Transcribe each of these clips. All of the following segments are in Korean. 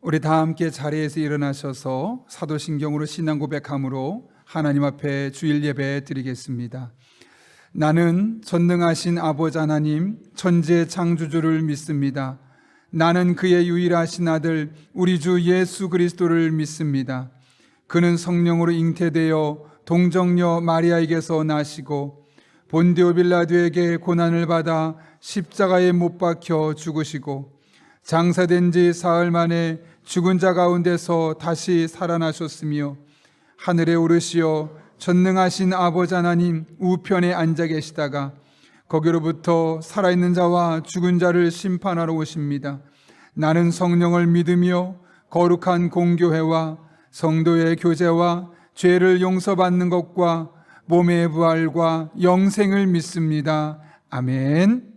우리 다 함께 자리에서 일어나셔서 사도신경으로 신앙 고백함으로 하나님 앞에 주일 예배 드리겠습니다. 나는 전능하신 아버지 하나님 천지의 창조주를 믿습니다. 나는 그의 유일하신 아들 우리 주 예수 그리스도를 믿습니다. 그는 성령으로 잉태되어 동정녀 마리아에게서 나시고 본디오 빌라도에게 고난을 받아 십자가에 못 박혀 죽으시고 장사된 지 사흘 만에 죽은 자 가운데서 다시 살아나셨으며 하늘에 오르시어 전능하신 아버지 하나님 우편에 앉아 계시다가 거기로부터 살아있는 자와 죽은 자를 심판하러 오십니다. 나는 성령을 믿으며 거룩한 공교회와 성도의 교제와 죄를 용서받는 것과 몸의 부활과 영생을 믿습니다. 아멘.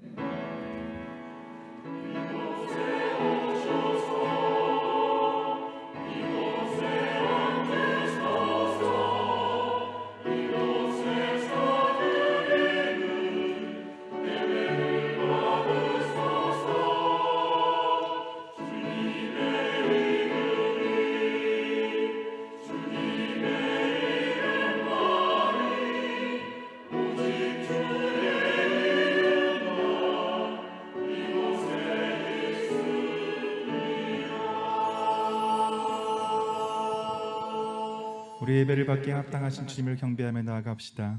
우리 예배를 받기에 합당하신 주님을 경배하며 나아갑시다.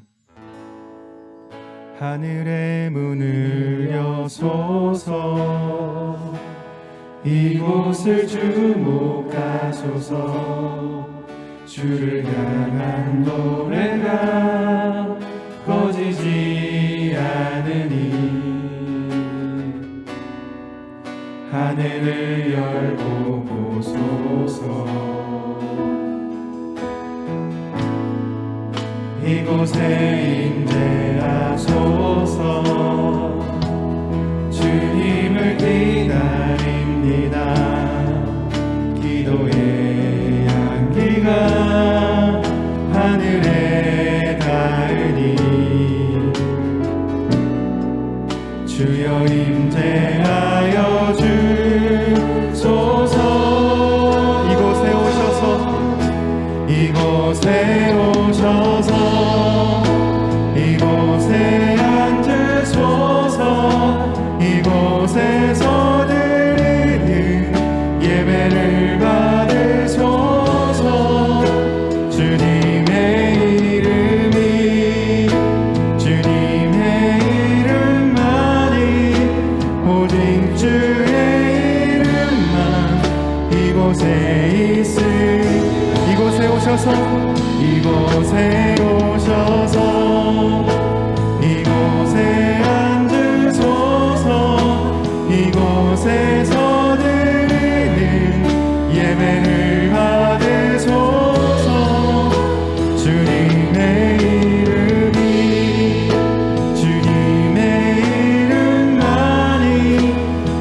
하늘의 문을 여소서, 이곳을 주목하소서. 주를 향한 노래가 꺼지지 않으니 하늘을 열고 보소서. 이곳에 임재하소서. 주님을 기다립니다. 기도의 향기가 하늘에 닿으니 주여 임재하여 주소서. 이곳에 오셔서, 이곳에 오셔서 이곳에 앉으소서. 이곳에서 드리는 예배를 받으소서. 주님의 이름이, 주님의 이름만이, 오직 주의 이름만 이곳에 있으니 이곳에 오셔서, 이곳에 오셔서 이곳에 앉으소서. 이곳에서 드리는 예배를 받으소서. 주님의 이름이, 주님의 이름만이,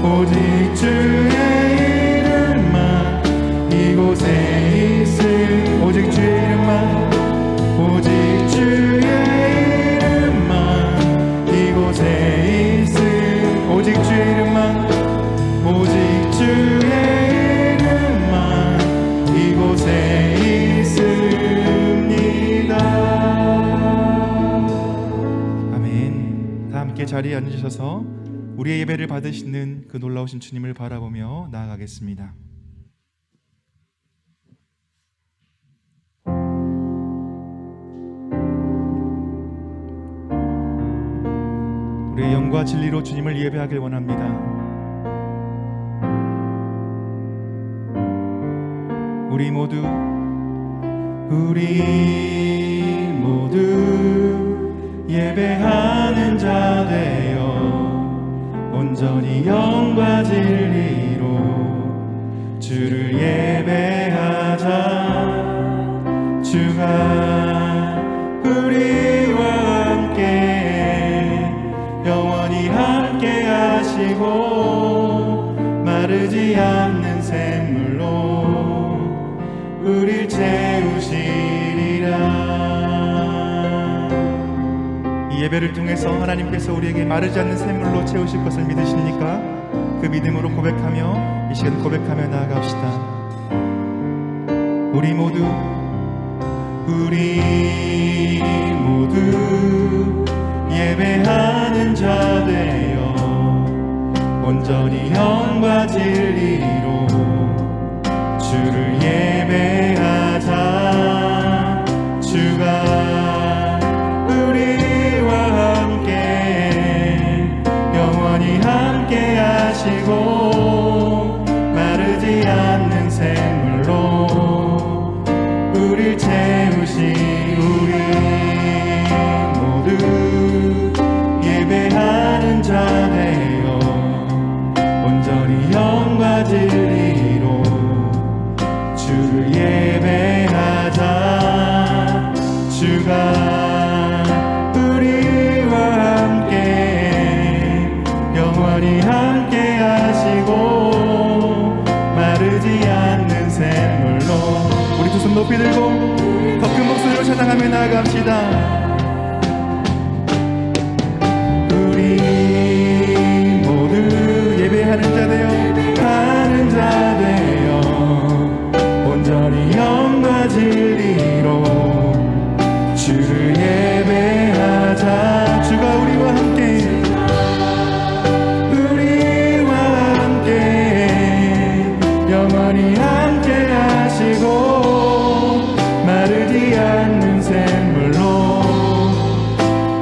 오직 주의 이름만 이곳에 있으니 오직 주의 이름만, 오직 주의 이름만 이곳에 있음. 오직 주의 이름만, 오직 주의 이름만 이곳에 있습니다. 아멘. 다 함께 자리에 앉으셔서 우리의 예배를 받으시는 그 놀라우신 주님을 바라보며 나아가겠습니다. 우리의 영과 진리로 주님을 예배하길 원합니다. 우리 모두 예배하는 자 되어 온전히 영과 진리로 주를 예배하자. 주가 우리와 함께 영원히 함께 하시고 마르지 않는 샘물로 우릴 채우시리라. 이 예배를 통해서 하나님께서 우리에게 마르지 않는 샘물로 채우실 것을 믿으십니까? 그 믿음으로 고백하며 이 시간 고백하며 나아갑시다. 우리 모두 예배하는 자 되어 온전히 영과 진리로 주를 예배하자. 주가 우리와 함께 영원히 함께 하시고 마르지 않는 샘물로 우릴 채우시. 우리 모두 예배하는 자 되어 온전히 영과 진리로 주를 예배하자. 주가 우리와 함께 영원히 함께 하시고 마르지 않는 샘물로 우리 두 손 높이 들고 더 큰 목소리로 찬양하며 나아갑시다. 우리 모두 예배하는 자 되어 하는 자 되어 온전히 영과 진리로 주를 예배하자. 주가 우리와 함께 영원히 함께 하시고 마르지 않는 샘물로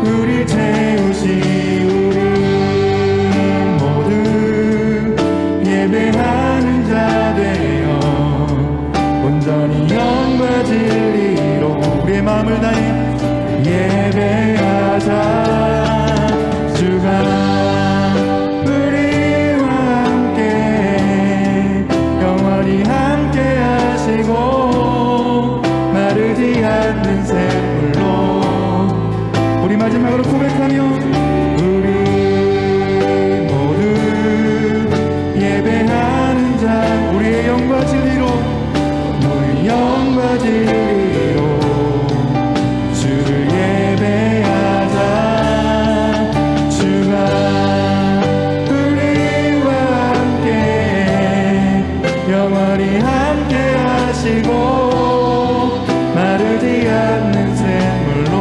우릴 채우시. 우리 모두 예배하는 자 되어 온전히 영과 진리로 우리의 마음을 다해 예배하자. 주가 우리와 함께 영원히 함께 하시고 마르지 않는 샘물로 우리 마지막으로 고백하며 우리 모두 예배하는 자 우리의 영과 진리로 우리 영과 진리로 주를 예배하자. 주가 우리와 함께 영원히 함께 하시고 마르지 않는 샘물로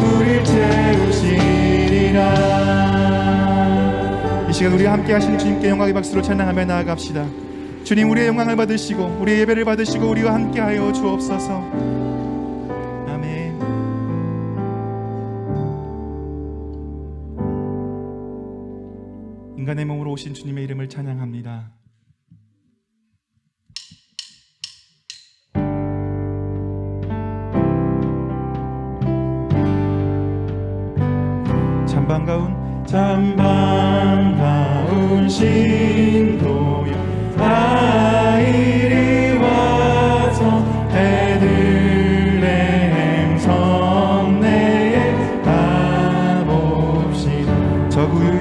우릴 채우시리라. 이 시간 우리와 함께 하신 주님께 영광의 박수로 찬양하며 나아갑시다. 주님, 우리의 영광을 받으시고 우리의 예배를 받으시고 우리와 함께하여 주옵소서. 아멘. 인간의 몸으로 오신 주님의 이름을 찬양합니다. 참 반가운 신도여 다 이리 와서 베들레헴 성내에 가봅시다. 저 구유에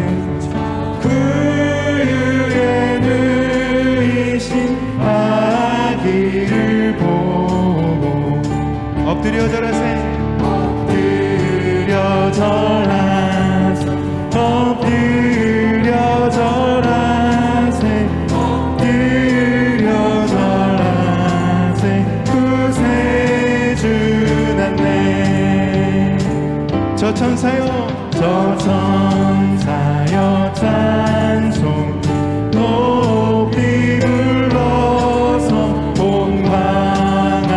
누이신 아기를 보고 엎드려 절하세 엎드려 절하세 엎드려 절하세 엎드려 절하세 구세주났네. 저 천사여 저 천사여 찬송 높이 불러서 온광활한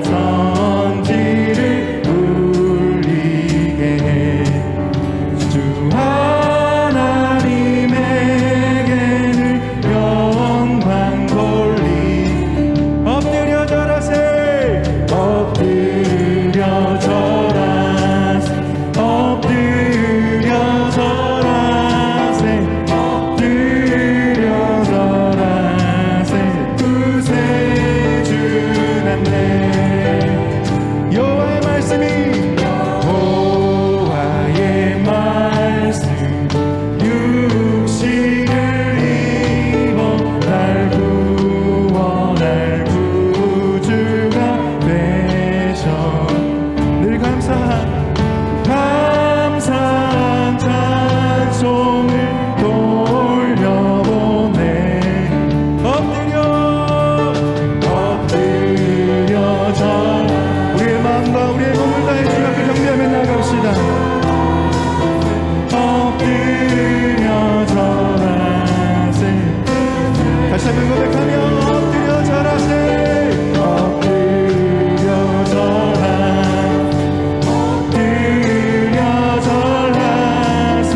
선지를 울리게 해. 주 하나님에게는 영광 돌리 엎드려 절하세 엎드려 절하세 엎드려 한번 고백하며 엎드려 절하세 엎드려 절하세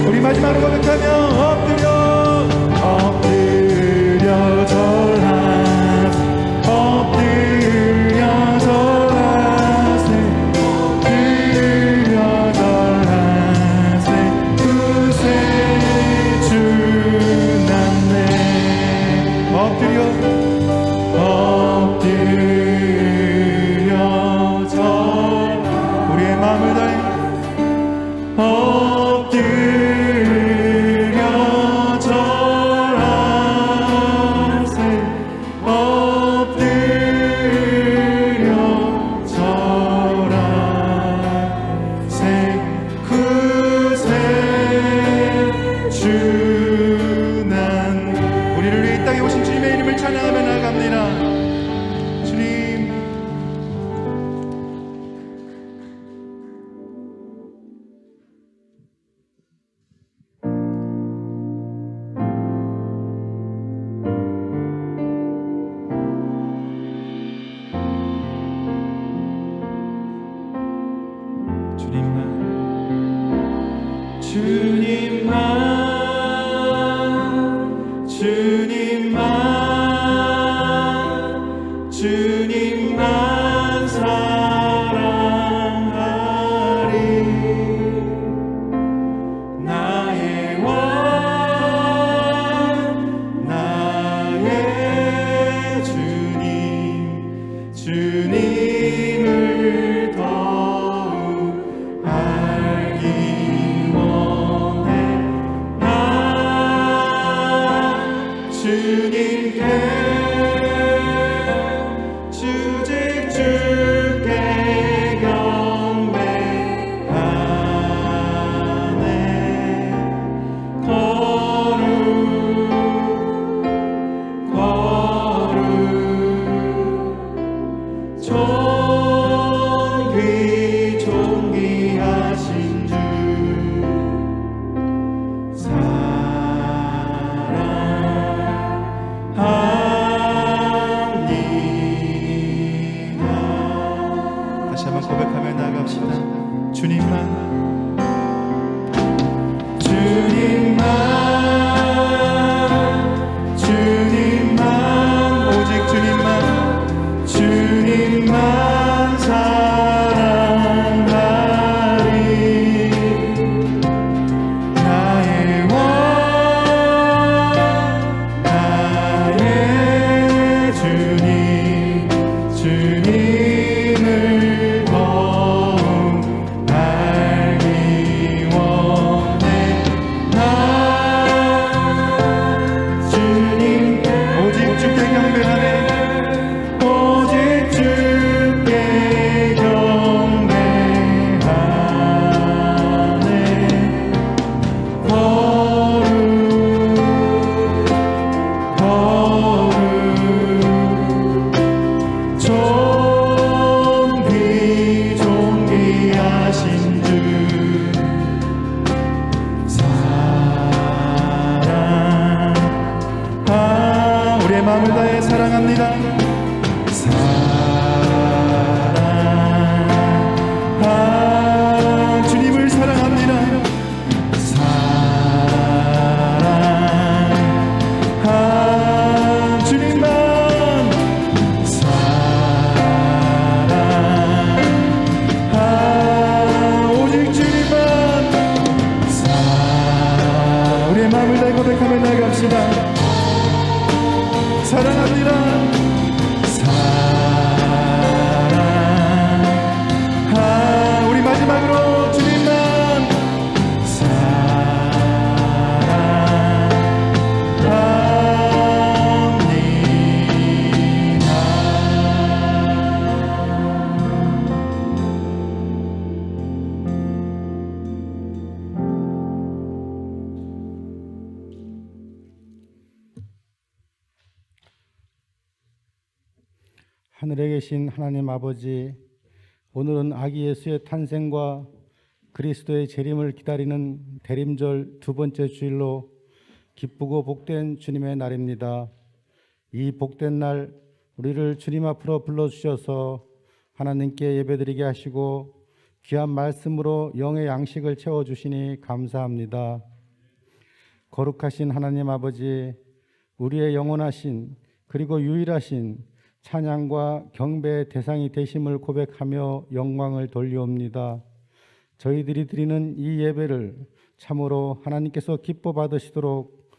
우리 마지막으로 고백하며 엎드려 절하세 엎드려 절하세 구세 주 남네 엎드려 절 우리의 마음을 다해 엎드려 절하세 엎드려 절하세 구세 주난 우리를 위해 이 땅에 오신 주님의 이름을 찬양하며 나아갑니다. 주님 주님만 사랑하리 나의 왕 나의 주님을 더욱 알기 원해 나 주님께 주께 경배하네 거룩 존귀하신 주 사랑합니다. 다시 한번 고백하며 나아갑시다. 주님만 오직 주님만 사랑하리 나의 왕 나의 주님을 더욱 알기 원해 나 주님께 오직 주께 경배하네 오직 주께 경배하네 존귀하신 주 우리의 마음을 다해 사랑합니다. 주님을 사랑합니다. 주님만 오직 주님만 우리의 마음을 다해 고백하며 나아갑시다. 사랑합니다. 우리 마지막으로 주님만 하늘에 계신 하나님 아버지, 오늘은 아기 예수의 탄생과 그리스도의 재림을 기다리는 대림절 두 번째 주일로 기쁘고 복된 주님의 날입니다. 이 복된 날 우리를 주님 앞으로 불러주셔서 하나님께 예배드리게 하시고 귀한 말씀으로 영의 양식을 채워주시니 감사합니다. 거룩하신 하나님 아버지, 우리의 영원하신 그리고 유일하신 찬양과 경배의 대상이 되심을 고백하며 영광을 돌리옵니다. 저희들이 드리는 이 예배를 참으로 하나님께서 기뻐 받으시도록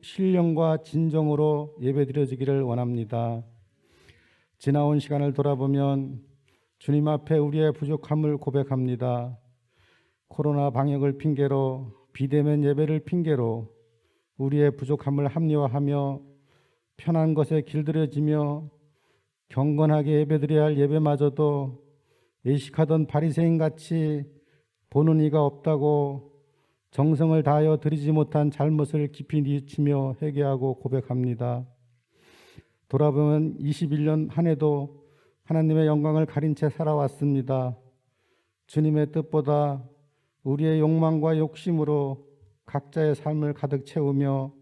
신령과 진정으로 예배드려지기를 원합니다. 지나온 시간을 돌아보면 주님 앞에 우리의 부족함을 고백합니다. 코로나 방역을 핑계로, 비대면 예배를 핑계로 우리의 부족함을 합리화하며 편한 것에 길들여지며 경건하게 예배드려야 할 예배마저도 외식하던 바리새인같이 보는 이가 없다고 정성을 다하여 드리지 못한 잘못을 깊이 뉘우치며 회개하고 고백합니다. 돌아보면 21년 한 해도 하나님의 영광을 가린 채 살아왔습니다. 주님의 뜻보다 우리의 욕망과 욕심으로 각자의 삶을 가득 채우며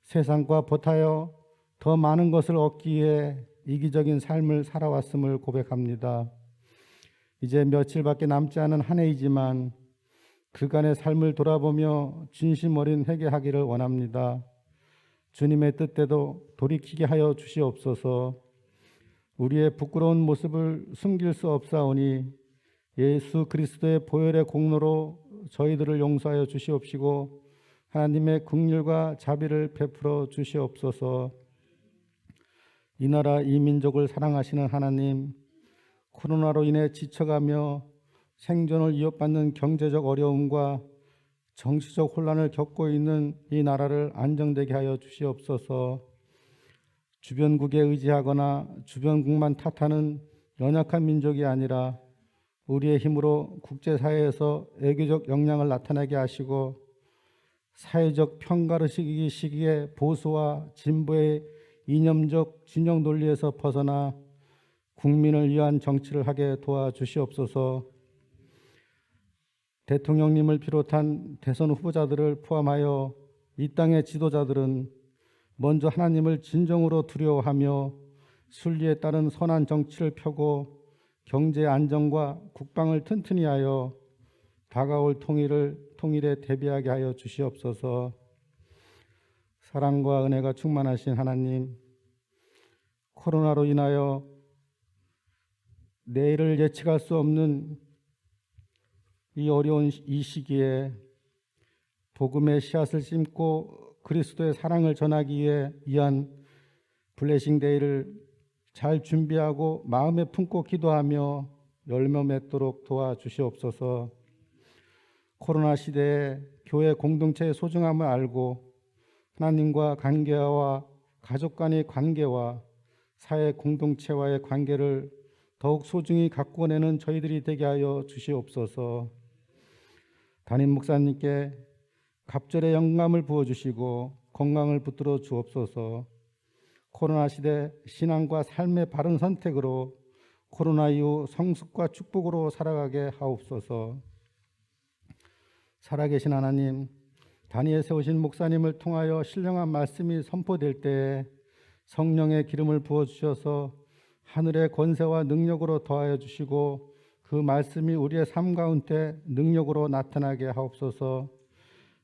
세상과 버타여 더 많은 것을 얻기 위해 이기적인 삶을 살아왔음을 고백합니다. 이제 며칠밖에 남지 않은 한 해이지만 그간의 삶을 돌아보며 진심 어린 회개하기를 원합니다. 주님의 뜻대로 돌이키게 하여 주시옵소서. 우리의 부끄러운 모습을 숨길 수 없사오니 예수 그리스도의 보혈의 공로로 저희들을 용서하여 주시옵시고 하나님의 긍휼과 자비를 베풀어 주시옵소서. 이 나라 이 민족을 사랑하시는 하나님, 코로나로 인해 지쳐가며 생존을 이어받는 경제적 어려움과 정치적 혼란을 겪고 있는 이 나라를 안정되게 하여 주시옵소서. 주변국에 의지하거나 주변국만 탓하는 연약한 민족이 아니라 우리의 힘으로 국제사회에서 애교적 역량을 나타내게 하시고 사회적 평가를 시기에 보수와 진보의 이념적 진영 논리에서 벗어나 국민을 위한 정치를 하게 도와주시옵소서. 대통령님을 비롯한 대선 후보자들을 포함하여 이 땅의 지도자들은 먼저 하나님을 진정으로 두려워하며 순리에 따른 선한 정치를 펴고 경제 안정과 국방을 튼튼히 하여 다가올 통일에 대비하게 하여 주시옵소서. 사랑과 은혜가 충만하신 하나님, 코로나로 인하여 내일을 예측할 수 없는 이 어려운 이 시기에 복음의 씨앗을 심고 그리스도의 사랑을 전하기 위한 블레싱 데이를 잘 준비하고 마음에 품고 기도하며 열매 맺도록 도와주시옵소서. 코로나 시대에 교회 공동체의 소중함을 알고 하나님과 관계와 가족 간의 관계와 사회 공동체와의 관계를 더욱 소중히 가꾸어내는 저희들이 되게 하여 주시옵소서. 담임 목사님께 갑절의 영감을 부어주시고 건강을 붙들어 주옵소서. 코로나 시대 신앙과 삶의 바른 선택으로 코로나 이후 성숙과 축복으로 살아가게 하옵소서. 살아계신 하나님, 단위에 세우신 목사님을 통하여 신령한 말씀이 선포될 때에 성령의 기름을 부어주셔서 하늘의 권세와 능력으로 더하여 주시고 그 말씀이 우리의 삶 가운데 능력으로 나타나게 하옵소서.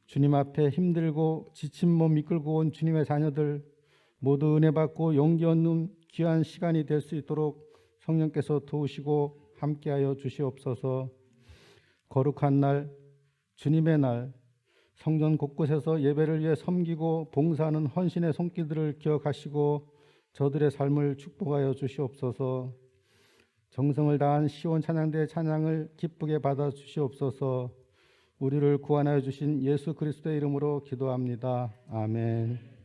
주님 앞에 힘들고 지친 몸 이끌고 온 주님의 자녀들 모두 은혜 받고 용기 얻는 귀한 시간이 될 수 있도록 성령께서 도우시고 함께하여 주시옵소서. 거룩한 날, 주님의 날, 성전 곳곳에서 예배를 위해 섬기고 봉사하는 헌신의 손길들을 기억하시고 저들의 삶을 축복하여 주시옵소서. 정성을 다한 시온 찬양대의 찬양을 기쁘게 받아 주시옵소서. 우리를 구원하여 주신 예수 그리스도의 이름으로 기도합니다. 아멘.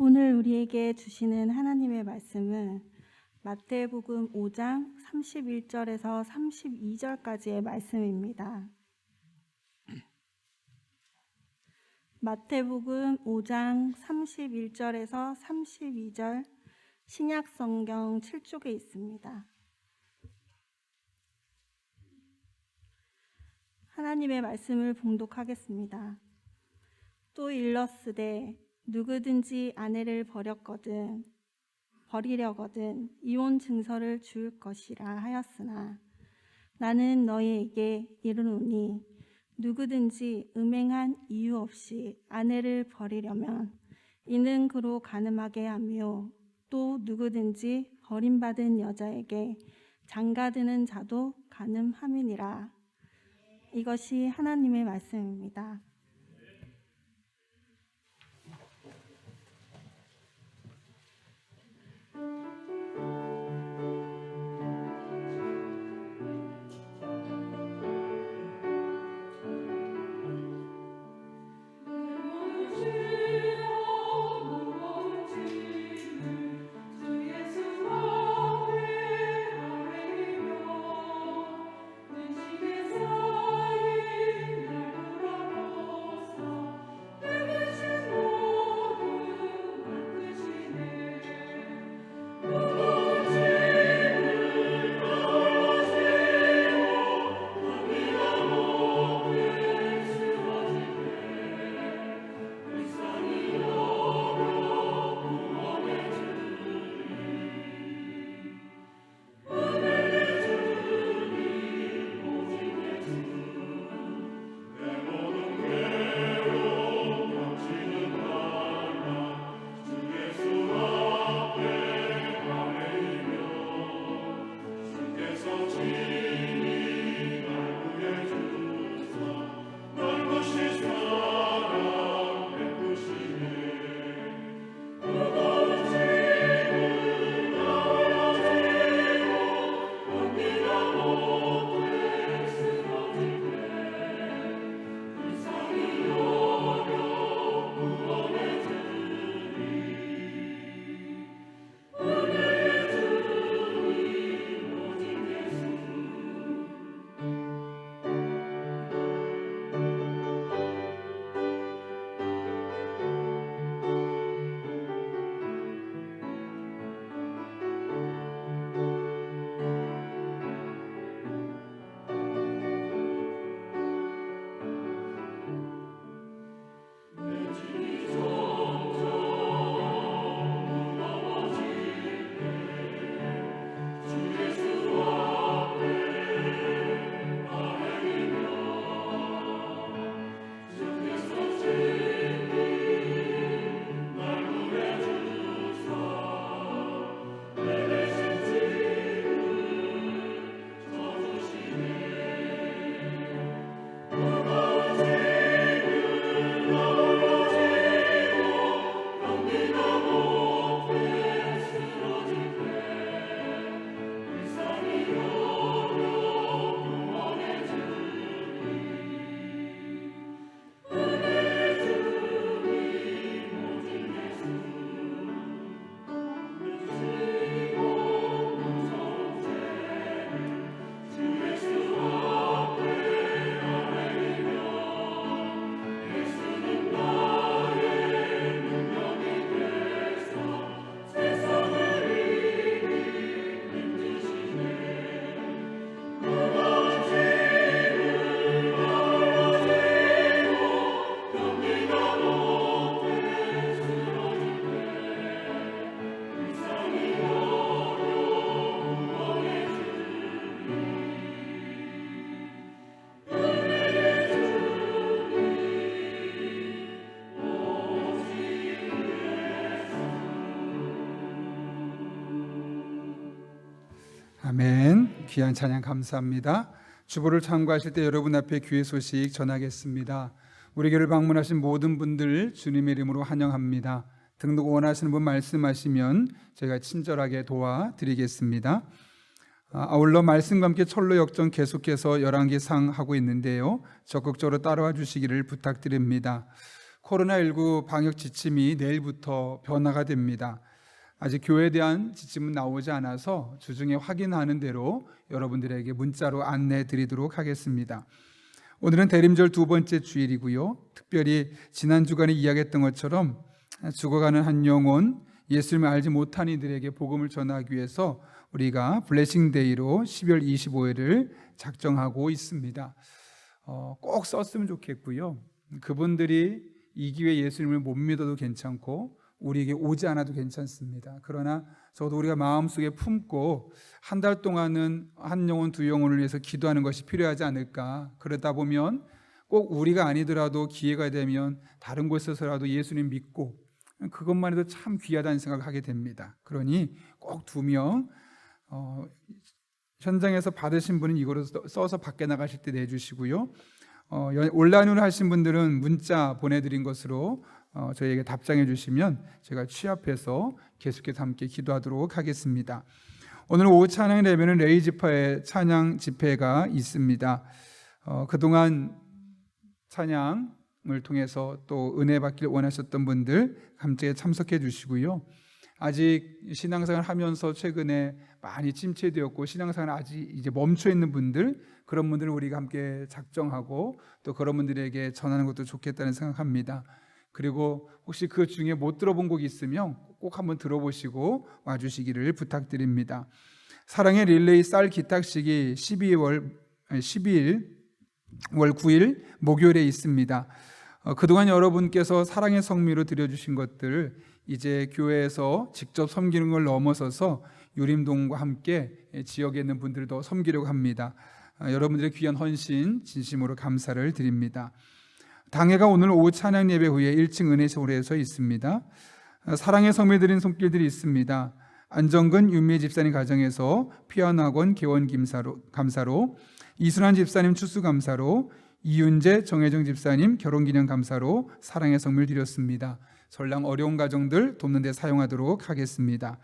오늘 우리에게 주시는 하나님의 말씀은 마태복음 5장 31절에서 32절까지의 말씀입니다. 마태복음 5장 31절에서 32절 신약성경 7쪽에 있습니다. 하나님의 말씀을 봉독하겠습니다. 또 일렀으되 누구든지 아내를 버리려거든 이혼 증서를 줄 것이라 하였으나 나는 너희에게 이르노니 누구든지 음행한 이유 없이 아내를 버리려면 이는 그로 간음하게 하며 또 누구든지 버림받은 여자에게 장가드는 자도 간음함이니라. 이것이 하나님의 말씀입니다. 아멘. 귀한 찬양 감사합니다. 주보를 참고하실 때 여러분 앞에 귀의 소식 전하겠습니다. 우리 교회를 방문하신 모든 분들 주님의 이름으로 환영합니다. 등록 원하시는 분 말씀하시면 제가 친절하게 도와드리겠습니다. 아울러 말씀과 함께 철로 역정 계속해서 11개 하고 있는데요. 적극적으로 따라와 주시기를 부탁드립니다. 코로나19 방역 지침이 내일부터 변화가 됩니다. 아직 교회에 대한 지침은 나오지 않아서 주중에 확인하는 대로 여러분들에게 문자로 안내 드리도록 하겠습니다. 오늘은 대림절 두 번째 주일이고요. 특별히 지난 주간에 이야기했던 것처럼 죽어가는 한 영혼, 예수님을 알지 못한 이들에게 복음을 전하기 위해서 우리가 블레싱 데이로 12월 25일을 작정하고 있습니다. 꼭 썼으면 좋겠고요. 그분들이 이 기회에 예수님을 못 믿어도 괜찮고 우리에게 오지 않아도 괜찮습니다. 그러나 저도 우리가 마음속에 품고 한 달 동안은 한 영혼, 두 영혼을 위해서 기도하는 것이 필요하지 않을까. 그러다 보면 꼭 우리가 아니더라도 기회가 되면 다른 곳에서라도 예수님 믿고 그것만 해도 참 귀하다는 생각을 하게 됩니다. 그러니 꼭 2명 현장에서 받으신 분은 이거로 써서 밖에 나가실 때 내주시고요. 온라인으로 하신 분들은 문자 보내드린 것으로 저희에게 답장해 주시면 제가 취합해서 계속해서 함께 기도하도록 하겠습니다. 오늘 오후 찬양 예배는 레이지파의 찬양 집회가 있습니다. 그동안 찬양을 통해서 또 은혜 받기를 원하셨던 분들 함께 참석해 주시고요. 아직 신앙생활 하면서 최근에 많이 침체되었고 신앙생활 아직 이제 멈춰 있는 분들, 그런 분들은 우리가 함께 작정하고 또 그런 분들에게 전하는 것도 좋겠다는 생각합니다. 그리고 혹시 그 중에 못 들어본 곡이 있으면 꼭 한번 들어보시고 와주시기를 부탁드립니다. 사랑의 릴레이 쌀 기탁식이 12월 9일 목요일에 있습니다. 그동안 여러분께서 사랑의 성미로 드려주신 것들 이제 교회에서 직접 섬기는 걸 넘어서서 유림동과 함께 지역에 있는 분들도 섬기려고 합니다. 여러분들의 귀한 헌신 진심으로 감사를 드립니다. 당회가 오늘 오후 찬양 예배 후에 1층 은혜소홀에서 있습니다. 사랑의 성미 드린 손길들이 있습니다. 안정근 윤미 집사님 가정에서 피아노학원 개원 감사로, 이순환 집사님 추수 감사로, 이윤재 정혜정 집사님 결혼기념 감사로 사랑의 성미를 드렸습니다. 설령 어려운 가정들 돕는 데 사용하도록 하겠습니다.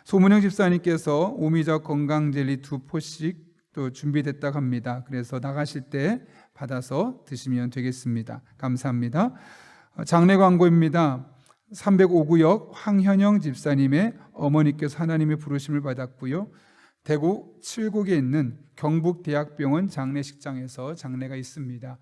소문영 집사님께서 오미자 건강젤리 2포씩 또 준비됐다고 합니다. 그래서 나가실 때 받아서 드시면 되겠습니다. 감사합니다. 장례 광고입니다. 305구역 황현영 집사님의 어머니께서 하나님의 부르심을 받았고요. 대구 칠곡에 있는 경북대학병원 장례식장에서 장례가 있습니다.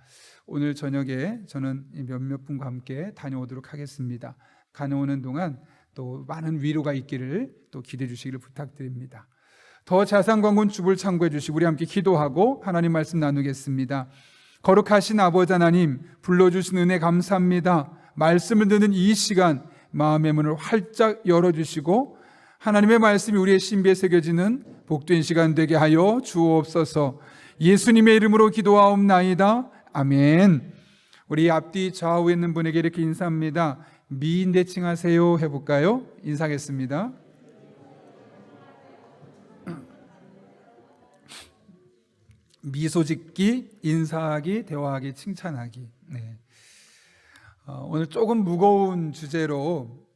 오늘 저녁에 저는 몇몇 분과 함께 다녀오도록 하겠습니다. 다녀오는 동안 또 많은 위로가 있기를 또 기대해 주시기를 부탁드립니다. 더 자세한 광고는 주불 참고해 주시고 우리 함께 기도하고 하나님 말씀 나누겠습니다. 거룩하신 아버지 하나님, 불러주신 은혜 감사합니다. 말씀을 듣는 이 시간 마음의 문을 활짝 열어주시고 하나님의 말씀이 우리의 신비에 새겨지는 복된 시간 되게 하여 주옵소서. 예수님의 이름으로 기도하옵나이다. 아멘. 우리 앞뒤 좌우에 있는 분에게 이렇게 인사합니다. 미인대칭하세요 해볼까요? 인사하겠습니다. 미소 짓기, 인사하기, 대화하기, 칭찬하기. 네. 오늘 조금 무거운 주제로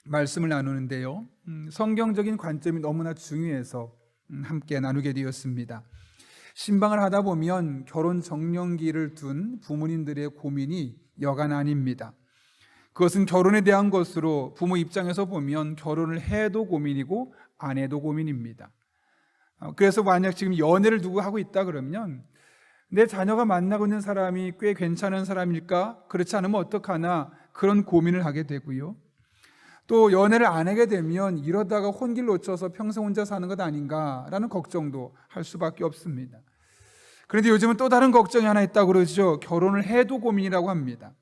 말씀을 나누는데요. 성경적인 관점이 너무나 중요해서 함께 나누게 되었습니다. 신방을 하다 보면 결혼 정년기를 둔 부모님들의 고민이 여간 아닙니다. 그것은 결혼에 대한 것으로 부모 입장에서 보면 결혼을 해도 고민이고 안 해도 고민입니다. 그래서 만약 지금 연애를 누구 하고 있다 그러면 내 자녀가 만나고 있는 사람이 꽤 괜찮은 사람일까? 그렇지 않으면 어떡하나? 그런 고민을 하게 되고요. 또 연애를 안 하게 되면 이러다가 혼길 놓쳐서 평생 혼자 사는 것 아닌가라는 걱정도 할 수밖에 없습니다. 그런데 요즘은 또 다른 걱정이 하나 있다고 그러죠. 결혼을 해도 고민이라고 합니다.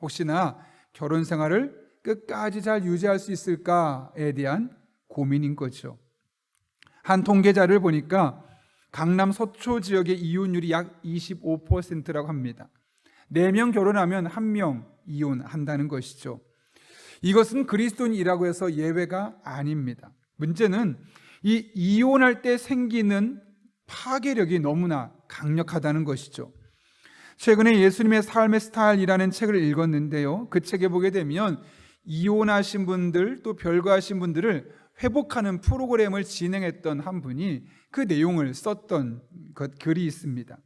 혹시나 결혼 생활을 끝까지 잘 유지할 수 있을까에 대한 고민인 거죠. 한 통계자를 보니까 강남 서초 지역의 이혼율이 약 25%라고 합니다. 4명 결혼하면 1명 이혼한다는 것이죠. 이것은 그리스도인이라고 해서 예외가 아닙니다. 문제는 이 이혼할 때 생기는 파괴력이 너무나 강력하다는 것이죠. 최근에 예수님의 삶의 스타일이라는 책을 읽었는데요. 그 책에 보게 되면 이혼하신 분들 또 별거하신 분들을 회복하는 프로그램을 진행했던 한 분이 그 내용을 썼던 글이 있습니다.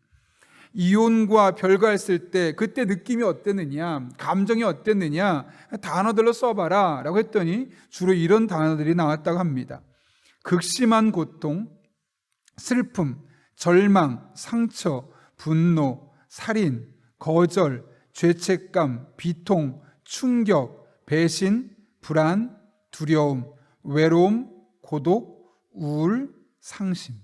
이혼과 별거했을 때 그때 느낌이 어땠느냐, 감정이 어땠느냐, 단어들로 써봐라 라고 했더니 주로 이런 단어들이 나왔다고 합니다. 극심한 고통, 슬픔, 절망, 상처, 분노, 살인, 거절, 죄책감, 비통, 충격, 배신, 불안, 두려움, 외로움, 고독, 우울, 상심.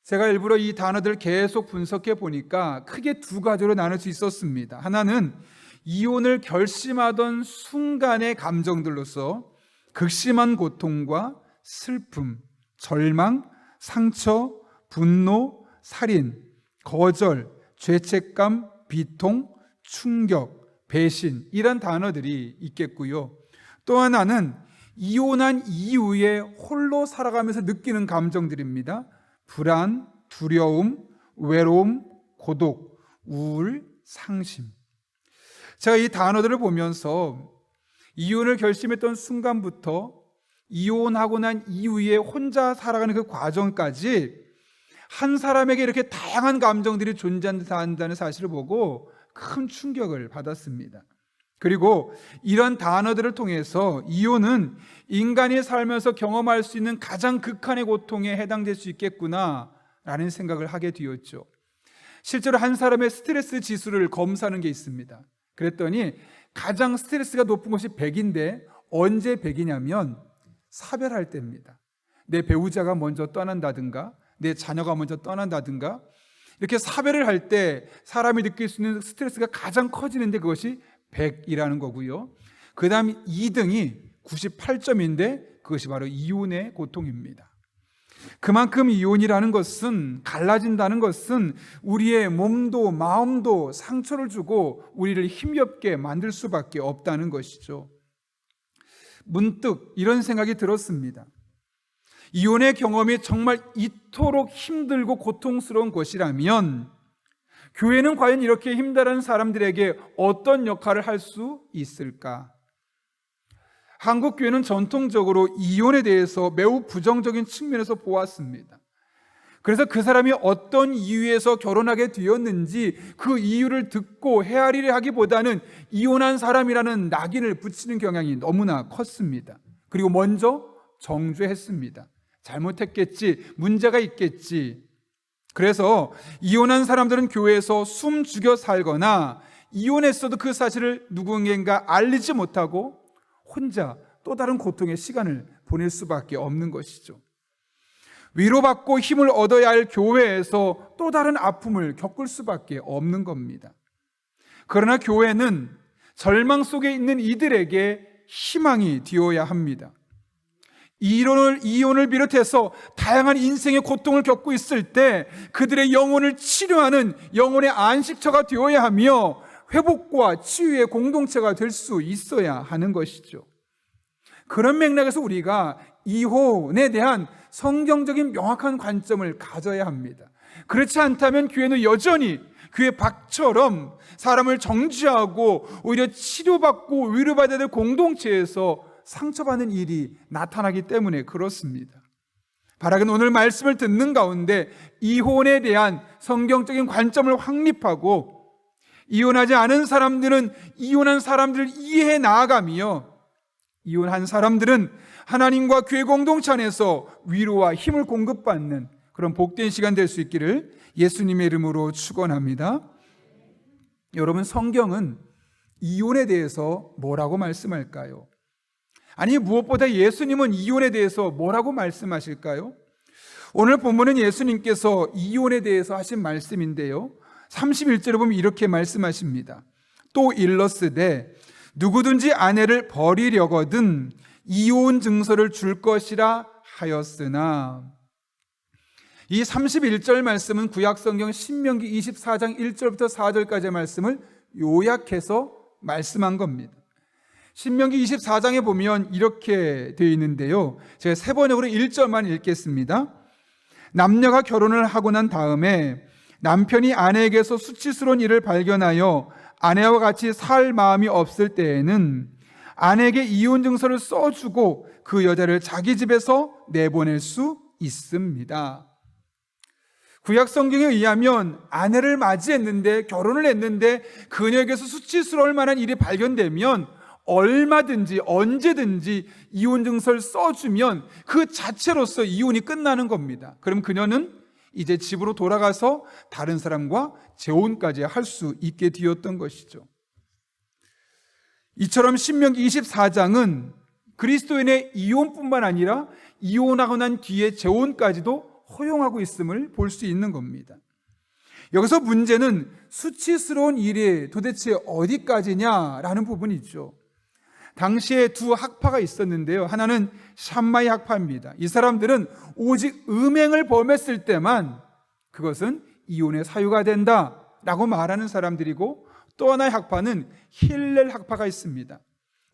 제가 일부러 이 단어들을 계속 분석해 보니까 크게 두 가지로 나눌 수 있었습니다. 하나는 이혼을 결심하던 순간의 감정들로서 극심한 고통과 슬픔, 절망, 상처, 분노, 살인, 거절, 죄책감, 비통, 충격, 배신 이런 단어들이 있겠고요. 또 하나는 이혼한 이후에 홀로 살아가면서 느끼는 감정들입니다. 불안, 두려움, 외로움, 고독, 우울, 상심. 제가 이 단어들을 보면서 이혼을 결심했던 순간부터 이혼하고 난 이후에 혼자 살아가는 그 과정까지 한 사람에게 이렇게 다양한 감정들이 존재한다는 사실을 보고 큰 충격을 받았습니다. 그리고 이런 단어들을 통해서 이혼은 인간이 살면서 경험할 수 있는 가장 극한의 고통에 해당될 수 있겠구나라는 생각을 하게 되었죠. 실제로 한 사람의 스트레스 지수를 검사하는 게 있습니다. 그랬더니 가장 스트레스가 높은 것이 100인데 언제 100이냐면 사별할 때입니다. 내 배우자가 먼저 떠난다든가 내 자녀가 먼저 떠난다든가 이렇게 사별을 할 때 사람이 느낄 수 있는 스트레스가 가장 커지는데 그것이 100이라는 거고요. 그 다음 2등이 98점인데 그것이 바로 이혼의 고통입니다. 그만큼 이혼이라는 것은, 갈라진다는 것은 우리의 몸도 마음도 상처를 주고 우리를 힘겹게 만들 수밖에 없다는 것이죠. 문득 이런 생각이 들었습니다. 이혼의 경험이 정말 이토록 힘들고 고통스러운 것이라면 교회는 과연 이렇게 힘들어하는 사람들에게 어떤 역할을 할 수 있을까? 한국 교회는 전통적으로 이혼에 대해서 매우 부정적인 측면에서 보았습니다. 그래서 그 사람이 어떤 이유에서 결혼하게 되었는지 그 이유를 듣고 헤아리려 하기보다는 이혼한 사람이라는 낙인을 붙이는 경향이 너무나 컸습니다. 그리고 먼저 정죄했습니다. 잘못했겠지, 문제가 있겠지. 그래서 이혼한 사람들은 교회에서 숨 죽여 살거나 이혼했어도 그 사실을 누군가 알리지 못하고 혼자 또 다른 고통의 시간을 보낼 수밖에 없는 것이죠. 위로받고 힘을 얻어야 할 교회에서 또 다른 아픔을 겪을 수밖에 없는 겁니다. 그러나 교회는 절망 속에 있는 이들에게 희망이 되어야 합니다. 이혼을 비롯해서 다양한 인생의 고통을 겪고 있을 때 그들의 영혼을 치료하는 영혼의 안식처가 되어야 하며 회복과 치유의 공동체가 될 수 있어야 하는 것이죠. 그런 맥락에서 우리가 이혼에 대한 성경적인 명확한 관점을 가져야 합니다. 그렇지 않다면 교회는 여전히 교회 밖처럼 사람을 정죄하고 오히려 치료받고 위로받아야 될 공동체에서 상처받는 일이 나타나기 때문에 그렇습니다. 바라긴 오늘 말씀을 듣는 가운데 이혼에 대한 성경적인 관점을 확립하고 이혼하지 않은 사람들은 이혼한 사람들을 이해해 나아가며 이혼한 사람들은 하나님과 교회 공동체 안에서 위로와 힘을 공급받는 그런 복된 시간 될 수 있기를 예수님의 이름으로 축원합니다. 여러분, 성경은 이혼에 대해서 뭐라고 말씀할까요? 아니, 무엇보다 예수님은 이혼에 대해서 뭐라고 말씀하실까요? 오늘 본문은 예수님께서 이혼에 대해서 하신 말씀인데요, 31절에 보면 이렇게 말씀하십니다. 또 일렀으되 누구든지 아내를 버리려거든 이혼 증서를 줄 것이라 하였으나. 이 31절 말씀은 구약성경 신명기 24장 1절부터 4절까지의 말씀을 요약해서 말씀한 겁니다. 신명기 24장에 보면 이렇게 되어 있는데요, 제가 세 번역으로 1절만 읽겠습니다. 남녀가 결혼을 하고 난 다음에 남편이 아내에게서 수치스러운 일을 발견하여 아내와 같이 살 마음이 없을 때에는 아내에게 이혼 증서를 써주고 그 여자를 자기 집에서 내보낼 수 있습니다. 구약 성경에 의하면 아내를 맞이했는데, 결혼을 했는데 그녀에게서 수치스러울 만한 일이 발견되면 얼마든지 언제든지 이혼 증서를 써주면 그 자체로서 이혼이 끝나는 겁니다. 그럼 그녀는 이제 집으로 돌아가서 다른 사람과 재혼까지 할 수 있게 되었던 것이죠. 이처럼 신명기 24장은 그리스도인의 이혼뿐만 아니라 이혼하고 난 뒤에 재혼까지도 허용하고 있음을 볼 수 있는 겁니다. 여기서 문제는 수치스러운 일이 도대체 어디까지냐라는 부분이죠. 당시에 두 학파가 있었는데요. 하나는 샴마이 학파입니다. 이 사람들은 오직 음행을 범했을 때만 그것은 이혼의 사유가 된다라고 말하는 사람들이고, 또 하나의 학파는 힐렐 학파가 있습니다.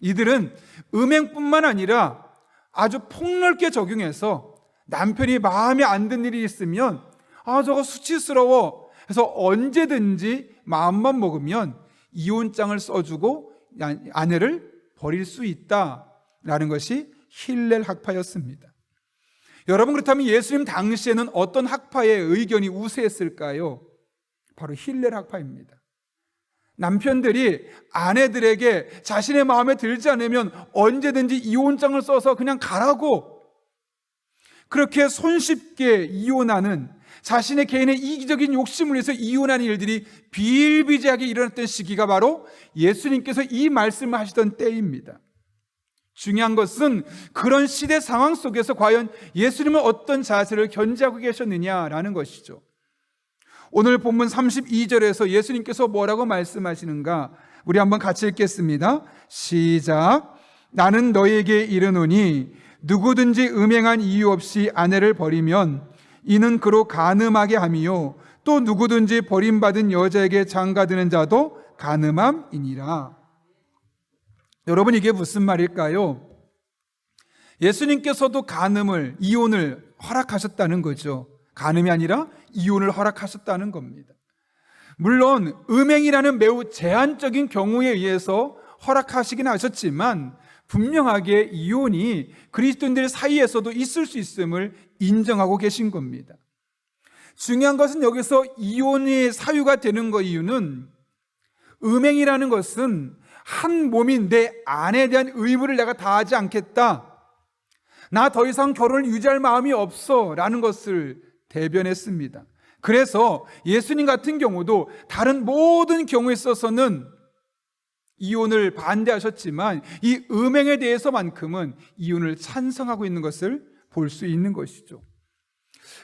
이들은 음행뿐만 아니라 아주 폭넓게 적용해서 남편이 마음에 안 드는 일이 있으면 저거 수치스러워 해서 언제든지 마음만 먹으면 이혼장을 써주고 아내를 버릴 수 있다라는 것이 힐렐 학파였습니다. 여러분, 그렇다면 예수님 당시에는 어떤 학파의 의견이 우세했을까요? 바로 힐렐 학파입니다. 남편들이 아내들에게 자신의 마음에 들지 않으면 언제든지 이혼장을 써서 그냥 가라고, 그렇게 손쉽게 이혼하는, 자신의 개인의 이기적인 욕심을 위해서 이혼하는 일들이 비일비재하게 일어났던 시기가 바로 예수님께서 이 말씀을 하시던 때입니다. 중요한 것은 그런 시대 상황 속에서 과연 예수님은 어떤 자세를 견지하고 계셨느냐라는 것이죠. 오늘 본문 32절에서 예수님께서 뭐라고 말씀하시는가? 우리 한번 같이 읽겠습니다. 시작. 나는 너에게 이르노니 누구든지 음행한 이유 없이 아내를 버리면 이는 그로 간음하게 함이요 또 누구든지 버림받은 여자에게 장가드는 자도 간음함이니라. 여러분, 이게 무슨 말일까요? 예수님께서도 간음을, 이혼을 허락하셨다는 거죠. 간음이 아니라 이혼을 허락하셨다는 겁니다. 물론 음행이라는 매우 제한적인 경우에 의해서 허락하시긴 하셨지만 분명하게 이혼이 그리스도인들 사이에서도 있을 수 있음을 인정하고 계신 겁니다. 중요한 것은 여기서 이혼의 사유가 되는 이유는, 음행이라는 것은 한 몸인 내 아내에 대한 의무를 내가 다하지 않겠다, 나 더 이상 결혼을 유지할 마음이 없어 라는 것을 대변했습니다. 그래서 예수님 같은 경우도 다른 모든 경우에 있어서는 이혼을 반대하셨지만 이 음행에 대해서만큼은 이혼을 찬성하고 있는 것을 볼 수 있는 것이죠.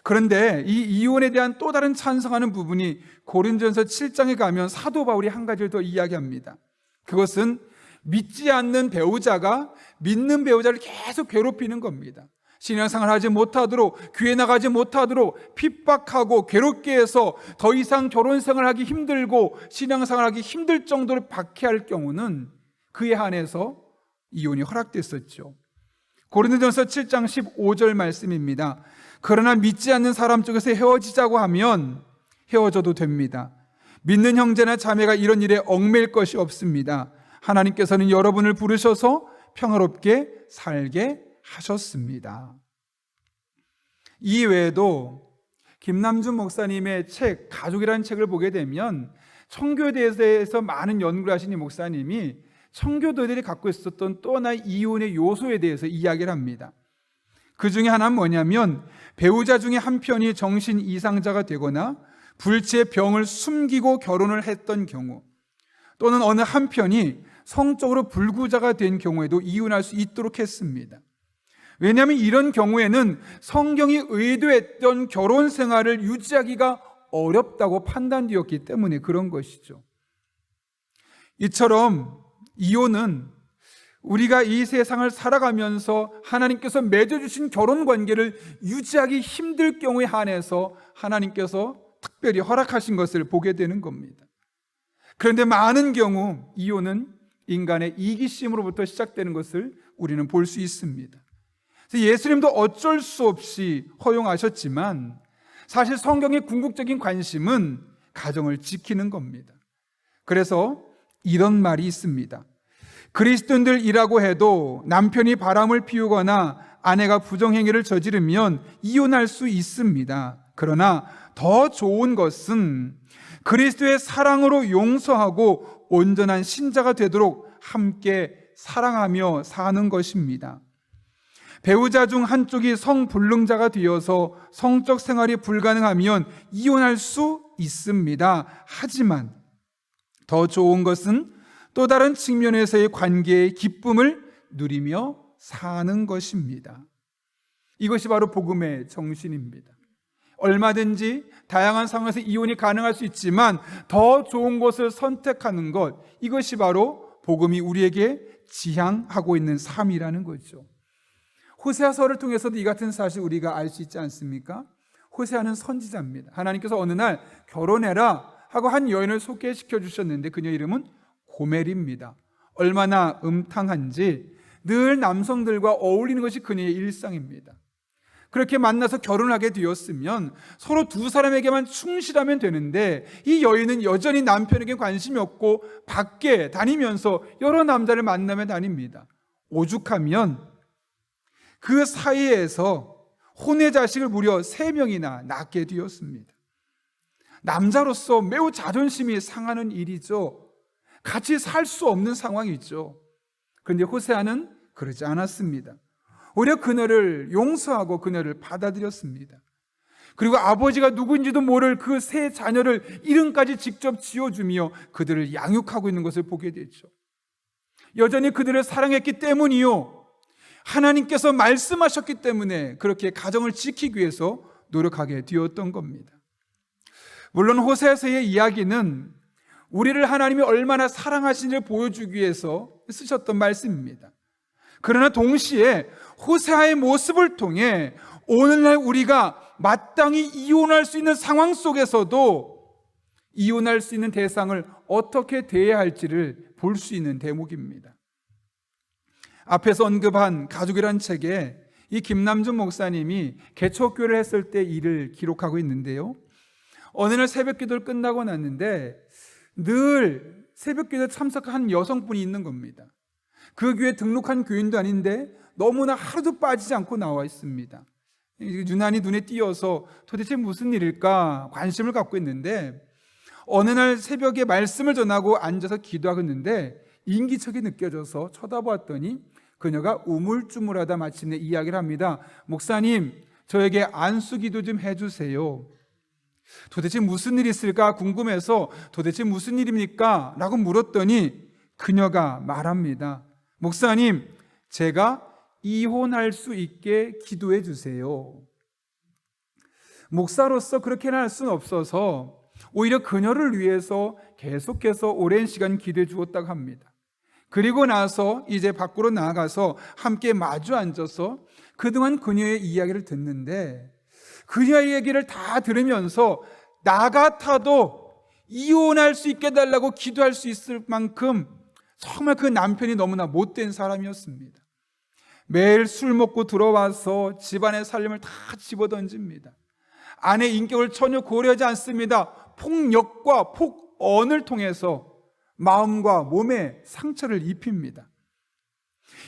그런데 이 이혼에 대한 또 다른 찬성하는 부분이 고린도전서 7장에 가면 사도 바울이 한 가지를 더 이야기합니다. 그것은 믿지 않는 배우자가 믿는 배우자를 계속 괴롭히는 겁니다. 신앙생활 하지 못하도록, 교회 나가지 못하도록 핍박하고 괴롭게 해서 더 이상 결혼생활하기 힘들고 신앙생활하기 힘들 정도로 박해할 경우는 그에 한해서 이혼이 허락됐었죠. 고린도전서 7장 15절 말씀입니다. 그러나 믿지 않는 사람 쪽에서 헤어지자고 하면 헤어져도 됩니다. 믿는 형제나 자매가 이런 일에 얽매일 것이 없습니다. 하나님께서는 여러분을 부르셔서 평화롭게 살게 하셨습니다. 이 외에도 김남준 목사님의 책, 가족이라는 책을 보게 되면 청교에 대해서 많은 연구를 하신 이 목사님이 청교도들이 갖고 있었던 또 하나의 이혼의 요소에 대해서 이야기를 합니다. 그 중에 하나는 뭐냐면, 배우자 중에 한 편이 정신 이상자가 되거나 불치의 병을 숨기고 결혼을 했던 경우, 또는 어느 한 편이 성적으로 불구자가 된 경우에도 이혼할 수 있도록 했습니다. 왜냐하면 이런 경우에는 성경이 의도했던 결혼 생활을 유지하기가 어렵다고 판단되었기 때문에 그런 것이죠. 이처럼 이혼은 우리가 이 세상을 살아가면서 하나님께서 맺어주신 결혼 관계를 유지하기 힘들 경우에 한해서 하나님께서 특별히 허락하신 것을 보게 되는 겁니다. 그런데 많은 경우 이혼은 인간의 이기심으로부터 시작되는 것을 우리는 볼 수 있습니다. 그래서 예수님도 어쩔 수 없이 허용하셨지만 사실 성경의 궁극적인 관심은 가정을 지키는 겁니다. 그래서 이런 말이 있습니다. 그리스도인들이라고 해도 남편이 바람을 피우거나 아내가 부정행위를 저지르면 이혼할 수 있습니다. 그러나 더 좋은 것은 그리스도의 사랑으로 용서하고 온전한 신자가 되도록 함께 사랑하며 사는 것입니다. 배우자 중 한쪽이 성불능자가 되어서 성적 생활이 불가능하면 이혼할 수 있습니다. 하지만 더 좋은 것은 또 다른 측면에서의 관계의 기쁨을 누리며 사는 것입니다. 이것이 바로 복음의 정신입니다. 얼마든지 다양한 상황에서 이혼이 가능할 수 있지만 더 좋은 것을 선택하는 것, 이것이 바로 복음이 우리에게 지향하고 있는 삶이라는 거죠. 호세아서를 통해서도 이 같은 사실 우리가 알 수 있지 않습니까? 호세아는 선지자입니다. 하나님께서 어느 날 결혼해라 하고 한 여인을 소개시켜 주셨는데 그녀 이름은 고멜입니다. 얼마나 음탕한지 늘 남성들과 어울리는 것이 그녀의 일상입니다. 그렇게 만나서 결혼하게 되었으면 서로 두 사람에게만 충실하면 되는데 이 여인은 여전히 남편에게 관심이 없고 밖에 다니면서 여러 남자를 만나며 다닙니다. 오죽하면 그 사이에서 혼의 자식을 무려 3명이나 낳게 되었습니다. 남자로서 매우 자존심이 상하는 일이죠. 같이 살 수 없는 상황이죠. 그런데 호세아는 그러지 않았습니다. 오히려 그녀를 용서하고 그녀를 받아들였습니다. 그리고 아버지가 누구인지도 모를 그 세 자녀를 이름까지 직접 지어주며 그들을 양육하고 있는 것을 보게 되죠. 여전히 그들을 사랑했기 때문이요, 하나님께서 말씀하셨기 때문에 그렇게 가정을 지키기 위해서 노력하게 되었던 겁니다. 물론 호세아서의 이야기는 우리를 하나님이 얼마나 사랑하시는지를 보여주기 위해서 쓰셨던 말씀입니다. 그러나 동시에 호세아의 모습을 통해 오늘날 우리가 마땅히 이혼할 수 있는 상황 속에서도 이혼할 수 있는 대상을 어떻게 대해야 할지를 볼 수 있는 대목입니다. 앞에서 언급한 가족이란 책에 이 김남준 목사님이 개척교회를 했을 때 일을 기록하고 있는데요, 어느 날 새벽기도를 끝나고 났는데 늘 새벽기도에 참석한 여성분이 있는 겁니다. 그 교회에 등록한 교인도 아닌데 너무나 하루도 빠지지 않고 나와 있습니다. 유난히 눈에 띄어서 도대체 무슨 일일까 관심을 갖고 있는데, 어느 날 새벽에 말씀을 전하고 앉아서 기도하고 있는데 인기척이 느껴져서 쳐다보았더니 그녀가 우물쭈물하다 마침내 이야기를 합니다. 목사님, 저에게 안수기도 좀 해주세요. 도대체 무슨 일이 있을까 궁금해서 도대체 무슨 일입니까? 라고 물었더니 그녀가 말합니다. 목사님, 제가 이혼할 수 있게 기도해 주세요. 목사로서 그렇게는 할 수는 없어서 오히려 그녀를 위해서 계속해서 오랜 시간 기도해 주었다고 합니다. 그리고 나서 이제 밖으로 나가서 함께 마주 앉아서 그동안 그녀의 이야기를 듣는데, 그녀의 얘기를 다 들으면서 나 같아도 이혼할 수 있게 해달라고 기도할 수 있을 만큼 정말 그 남편이 너무나 못된 사람이었습니다. 매일 술 먹고 들어와서 집안의 살림을 다 집어던집니다. 아내 인격을 전혀 고려하지 않습니다. 폭력과 폭언을 통해서 마음과 몸에 상처를 입힙니다.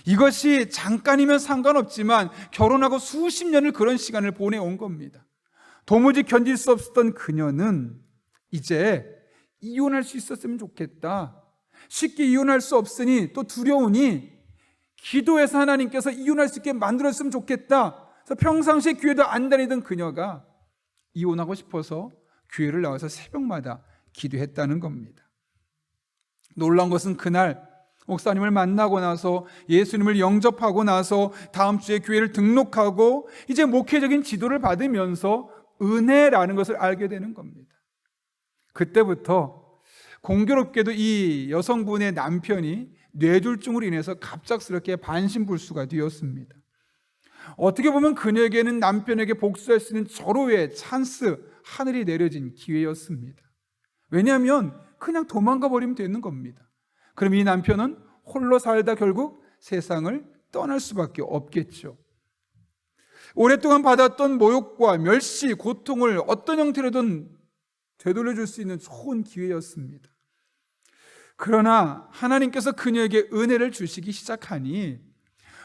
이것이 잠깐이면 상관없지만 결혼하고 수십 년을 그런 시간을 보내온 겁니다. 도무지 견딜 수 없었던 그녀는 이제 이혼할 수 있었으면 좋겠다, 쉽게 이혼할 수 없으니 또 두려우니 기도해서 하나님께서 이혼할 수 있게 만들었으면 좋겠다. 그래서 평상시에 교회도 안 다니던 그녀가 이혼하고 싶어서 교회를 나와서 새벽마다 기도했다는 겁니다. 놀라운 것은 그날 목사님을 만나고 나서 예수님을 영접하고 나서 다음 주에 교회를 등록하고 이제 목회적인 지도를 받으면서 은혜라는 것을 알게 되는 겁니다. 그때부터 공교롭게도 이 여성분의 남편이 뇌졸중으로 인해서 갑작스럽게 반신불수가 되었습니다. 어떻게 보면 그녀에게는 남편에게 복수할 수 있는 절호의 찬스, 하늘이 내려진 기회였습니다. 왜냐하면 그냥 도망가 버리면 되는 겁니다. 그럼 이 남편은 홀로 살다 결국 세상을 떠날 수밖에 없겠죠. 오랫동안 받았던 모욕과 멸시, 고통을 어떤 형태로든 되돌려줄 수 있는 좋은 기회였습니다. 그러나 하나님께서 그녀에게 은혜를 주시기 시작하니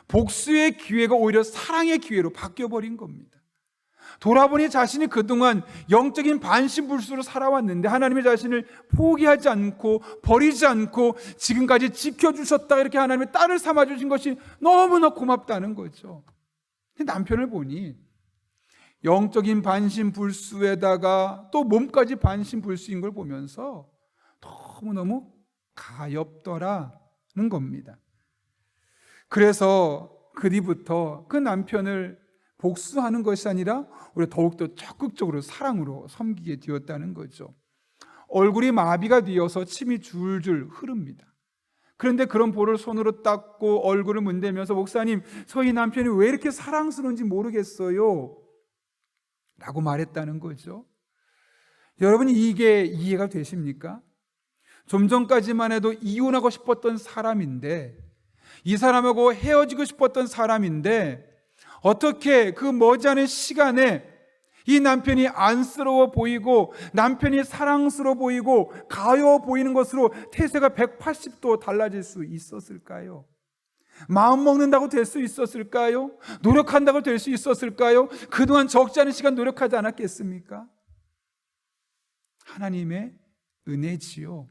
복수의 기회가 오히려 사랑의 기회로 바뀌어버린 겁니다. 돌아보니 자신이 그동안 영적인 반신불수로 살아왔는데 하나님의 자신을 포기하지 않고 버리지 않고 지금까지 지켜주셨다, 이렇게 하나님의 딸을 삼아주신 것이 너무나 고맙다는 거죠. 남편을 보니 영적인 반신불수에다가 또 몸까지 반신불수인 걸 보면서 너무너무 가엾더라는 겁니다. 그래서 그 뒤부터 그 남편을 복수하는 것이 아니라 우리가 더욱더 적극적으로 사랑으로 섬기게 되었다는 거죠. 얼굴이 마비가 되어서 침이 줄줄 흐릅니다. 그런데 그런 볼을 손으로 닦고 얼굴을 문대면서 목사님, 저희 남편이 왜 이렇게 사랑스러운지 모르겠어요 라고 말했다는 거죠. 여러분, 이게 이해가 되십니까? 좀 전까지만 해도 이혼하고 싶었던 사람인데, 이 사람하고 헤어지고 싶었던 사람인데, 어떻게 그 머지않은 시간에 이 남편이 안쓰러워 보이고 남편이 사랑스러워 보이고 가여워 보이는 것으로 태세가 180도 달라질 수 있었을까요? 마음 먹는다고 될 수 있었을까요? 노력한다고 될 수 있었을까요? 그동안 적지 않은 시간 노력하지 않았겠습니까? 하나님의 은혜지요.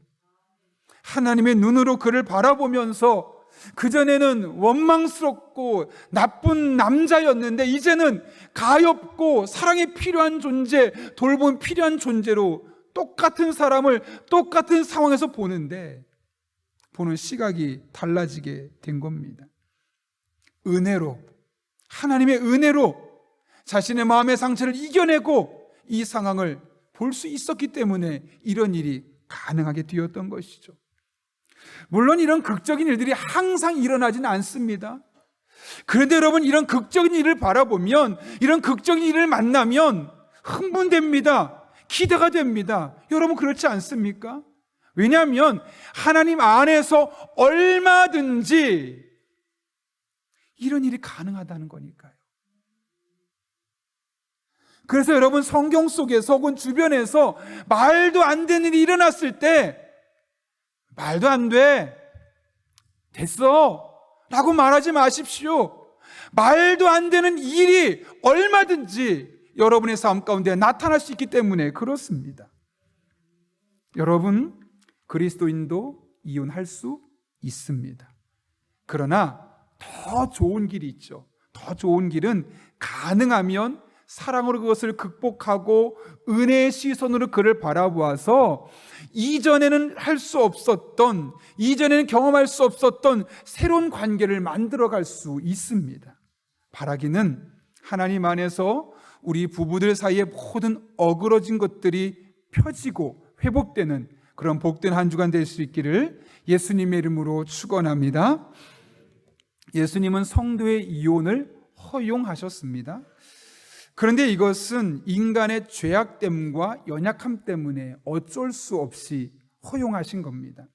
하나님의 눈으로 그를 바라보면서 그전에는 원망스럽고 나쁜 남자였는데 이제는 가엾고 사랑이 필요한 존재, 돌봄이 필요한 존재로 똑같은 사람을 똑같은 상황에서 보는데 보는 시각이 달라지게 된 겁니다. 은혜로, 하나님의 은혜로 자신의 마음의 상처를 이겨내고 이 상황을 볼 수 있었기 때문에 이런 일이 가능하게 되었던 것이죠. 물론 이런 극적인 일들이 항상 일어나지는 않습니다. 그런데 여러분, 이런 극적인 일을 바라보면, 이런 극적인 일을 만나면 흥분됩니다. 기대가 됩니다. 여러분, 그렇지 않습니까? 왜냐하면 하나님 안에서 얼마든지 이런 일이 가능하다는 거니까요. 그래서 여러분, 성경 속에서 혹은 주변에서 말도 안 되는 일이 일어났을 때 말도 안 돼, 됐어 라고 말하지 마십시오. 말도 안 되는 일이 얼마든지 여러분의 삶 가운데 나타날 수 있기 때문에 그렇습니다. 여러분, 그리스도인도 이혼할 수 있습니다. 그러나 더 좋은 길이 있죠. 더 좋은 길은 가능하면 사랑으로 그것을 극복하고 은혜의 시선으로 그를 바라보아서 이전에는 할 수 없었던, 이전에는 경험할 수 없었던 새로운 관계를 만들어갈 수 있습니다. 바라기는 하나님 안에서 우리 부부들 사이의 모든 어그러진 것들이 펴지고 회복되는 그런 복된 한 주간 될 수 있기를 예수님의 이름으로 축원합니다. 예수님은 성도의 이혼을 허용하셨습니다. 그런데 이것은 인간의 죄악됨과 연약함 때문에 어쩔 수 없이 허용하신 겁니다.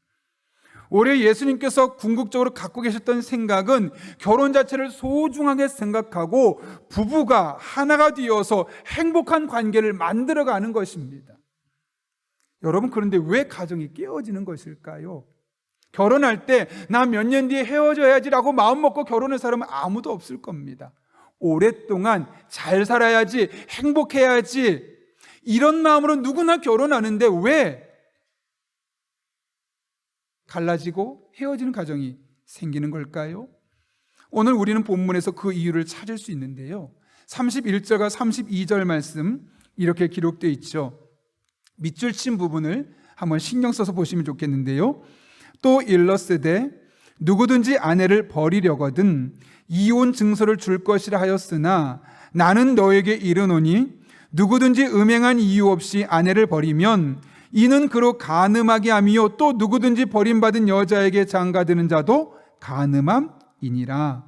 오히려 예수님께서 궁극적으로 갖고 계셨던 생각은 결혼 자체를 소중하게 생각하고 부부가 하나가 되어서 행복한 관계를 만들어가는 것입니다. 여러분, 그런데 왜 가정이 깨어지는 것일까요? 결혼할 때 나 몇 년 뒤에 헤어져야지라고 마음 먹고 결혼한 사람은 아무도 없을 겁니다. 오랫동안 잘 살아야지, 행복해야지, 이런 마음으로 누구나 결혼하는데 왜 갈라지고 헤어지는 가정이 생기는 걸까요? 오늘 우리는 본문에서 그 이유를 찾을 수 있는데요, 31절과 32절 말씀 이렇게 기록되어 있죠. 밑줄 친 부분을 한번 신경 써서 보시면 좋겠는데요, 또 일러스되 누구든지 아내를 버리려거든 이혼 증서를 줄 것이라 하였으나 나는 너에게 이르노니 누구든지 음행한 이유 없이 아내를 버리면 이는 그로 간음하게 함이요 또 누구든지 버림받은 여자에게 장가드는 자도 간음함이니라.